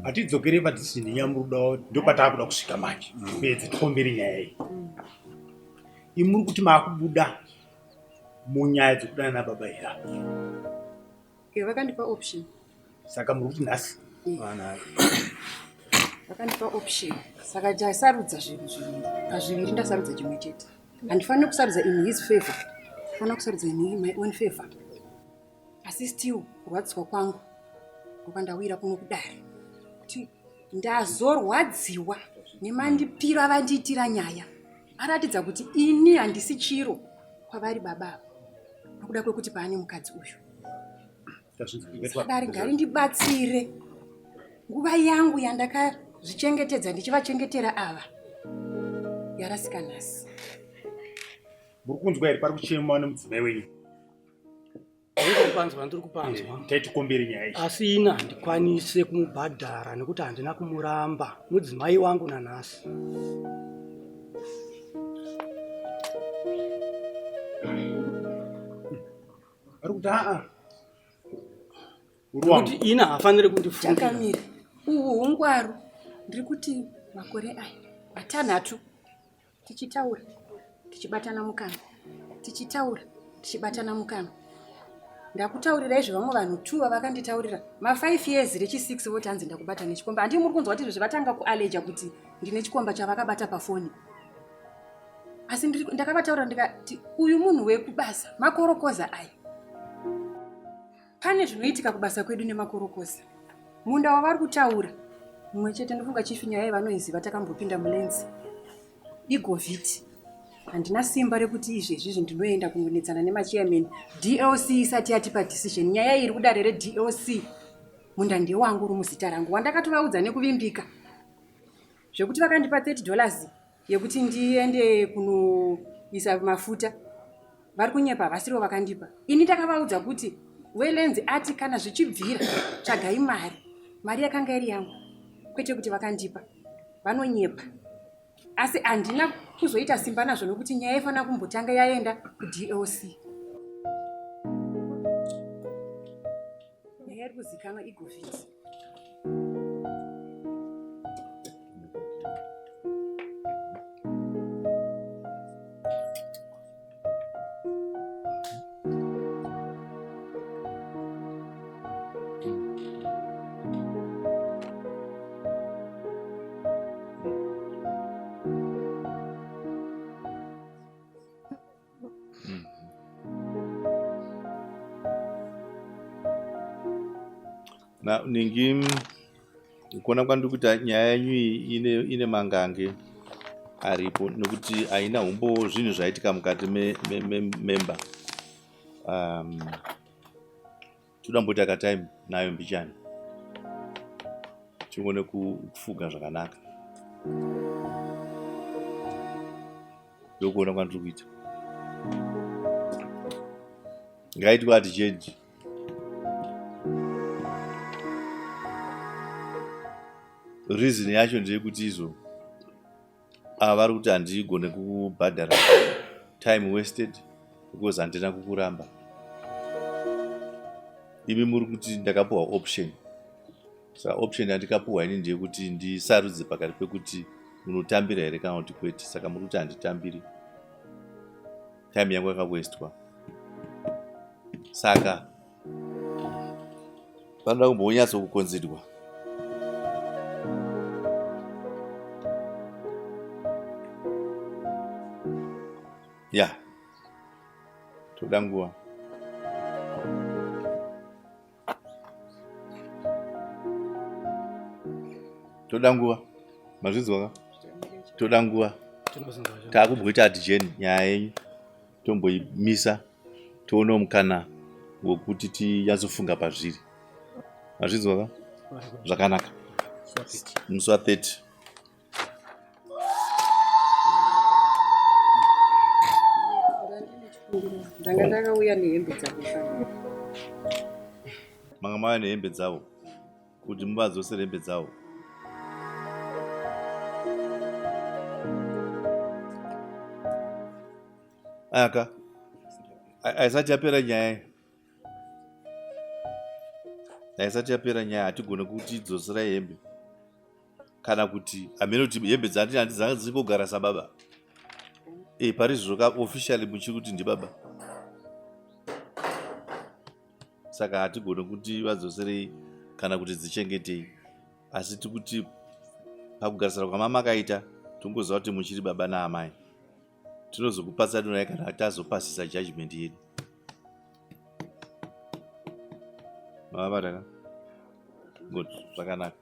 Hatidzokere patisini nyamurudo ndopatakuda kusvika manje. Pedzi tikombere nyaya iyi. Imuri kuti makubuda munyaya dzokudana nababa ira. Vakandipa option. Saka muri kuti nhasi. Vakandipa option. Saka jasarudza zvinhu zviviri. Pazviviri ndasarudza chimwe chete. Handifaniri kusarudza in his favor. Ndinofanira kusarudza in my own favor. Asi still kurwadziwa kwangu kwakandawira kuno kudare. Kuti ndazorwadziwa nemandipiro avandiitira nyaya. Aratidza kuti ini handisi chiro kwavari baba. Nokuda kwekuti paane mukadzi uyu. Sadari ngari ndibatsire. Nguva yangu yandakazvichengetedza ndichivachengetera ava yarasika nhasi. muri kunzwa here pari kuchema nemudzimai wenyu? Ndikupanzwa, ndiri kupanzwa. Taitikombere nyaya iyi. Asi ina handikwanise kumubhadhara nekuti handina kumuramba. Mudzimai wangu nanhasi. Ari kuti kuti ina hafaniri kundifungira. Chakamira. Ungwaru. Ndiri kuti makore aya 6 tichitaura tichibatana mukana. Tichitaura tichibatana mukana. Ndakutaurira izvo vamwe vanhu 2 vakanditaurira ma5 years rechi 6 voti hanzi ndakubata nechikomba. Handi muri kunzwa kuti izvo vatanga kualeja kuti ndine chikomba chavakabata pafoni. Asi ndakavataura ndikati uyu munhu wekubasa makorokoza aya. Pane zvinoitika kubasa kwedu nemakorokoza. Munda wavari kutaura mumwe chete ndofunga chifi nyaya vanoiziva takambopinda mulenzi igovhiti. Handina simba rekuti izvezvi ndinoenda kunonetsana nemachairman DLC isati yatipa decision. Nyaya iri kudare reDLC munda ndewangu uri muzita rangu wandakatovaudza nekuvimbika zvekuti vakandipa $30 yekuti ndiende kunoisa mafuta. Vari kunyepa vasiro vakandipa. Ini takavaudza kuti welenzi ati kana zvichibvira tsvagai mari yakanga iri yangu kwete kuti vakandipa vanonyepa. Asi handina kuzoita simba nazvo nokuti nyaya ifana kumbotanga yaenda kuDLC. Nyaya iri kuzikanwa igovhiti. Na ningi kuona kwandi kuti nyaya yenyu ine mangange aripo nekuti haina humbo zvinhu zvaitika mukati mememba. Toda mboti akatime nayo mbichani tione kufuga zvakanaka. Ndokuona kwandiri kuita. Ngaitwa hatichendi. Reason yacho ndeyekuti izvo ava vari kuti handigone kukubhadhara time wasted because handina kukuramba. Imi muri kuti ndakapuhwa option. Saka option yandikapuhwa ini ndeyekuti ndisarudze pakati pekuti munotambira here kana kuti kwete. Saka muri kuti handitambiri. Time yangu yakawastwa. Saka panoda kumbonyatso kukonzerwa. Ya, toda nguva. Toda nguva. Mazvizwa ka? Toda nguva. Takumboita hatijeni nyaya yenyu. Tomboimisa. Toona mukana wokuti tinyatsofunga pazviri. Mazvizwa ka? Zvakanaka. Musi wa30. Ndanga ndakauya nehembe dzavo. Manga mauya nehembe dzavo kuti muvadzosere hembe dzavo. Aka haisati yapera nyaya. Haisati yapera nyaya. Hatigone kuti dzoserai hembe kana kuti hamene kuti hembe dzanga dziri kugara sababa. Parizvo officially muchiri kuti ndibaba. Saka hatigone kuti vadzoserei kana kuti dzichengetei. Asi tikuti pakugarisana kwamama akaita tongoziva kuti muchiri baba naamai. Tinozokupatsai donai kana tazopasisa judgment yedu. Mavabata ka? Good. Zvakanaka.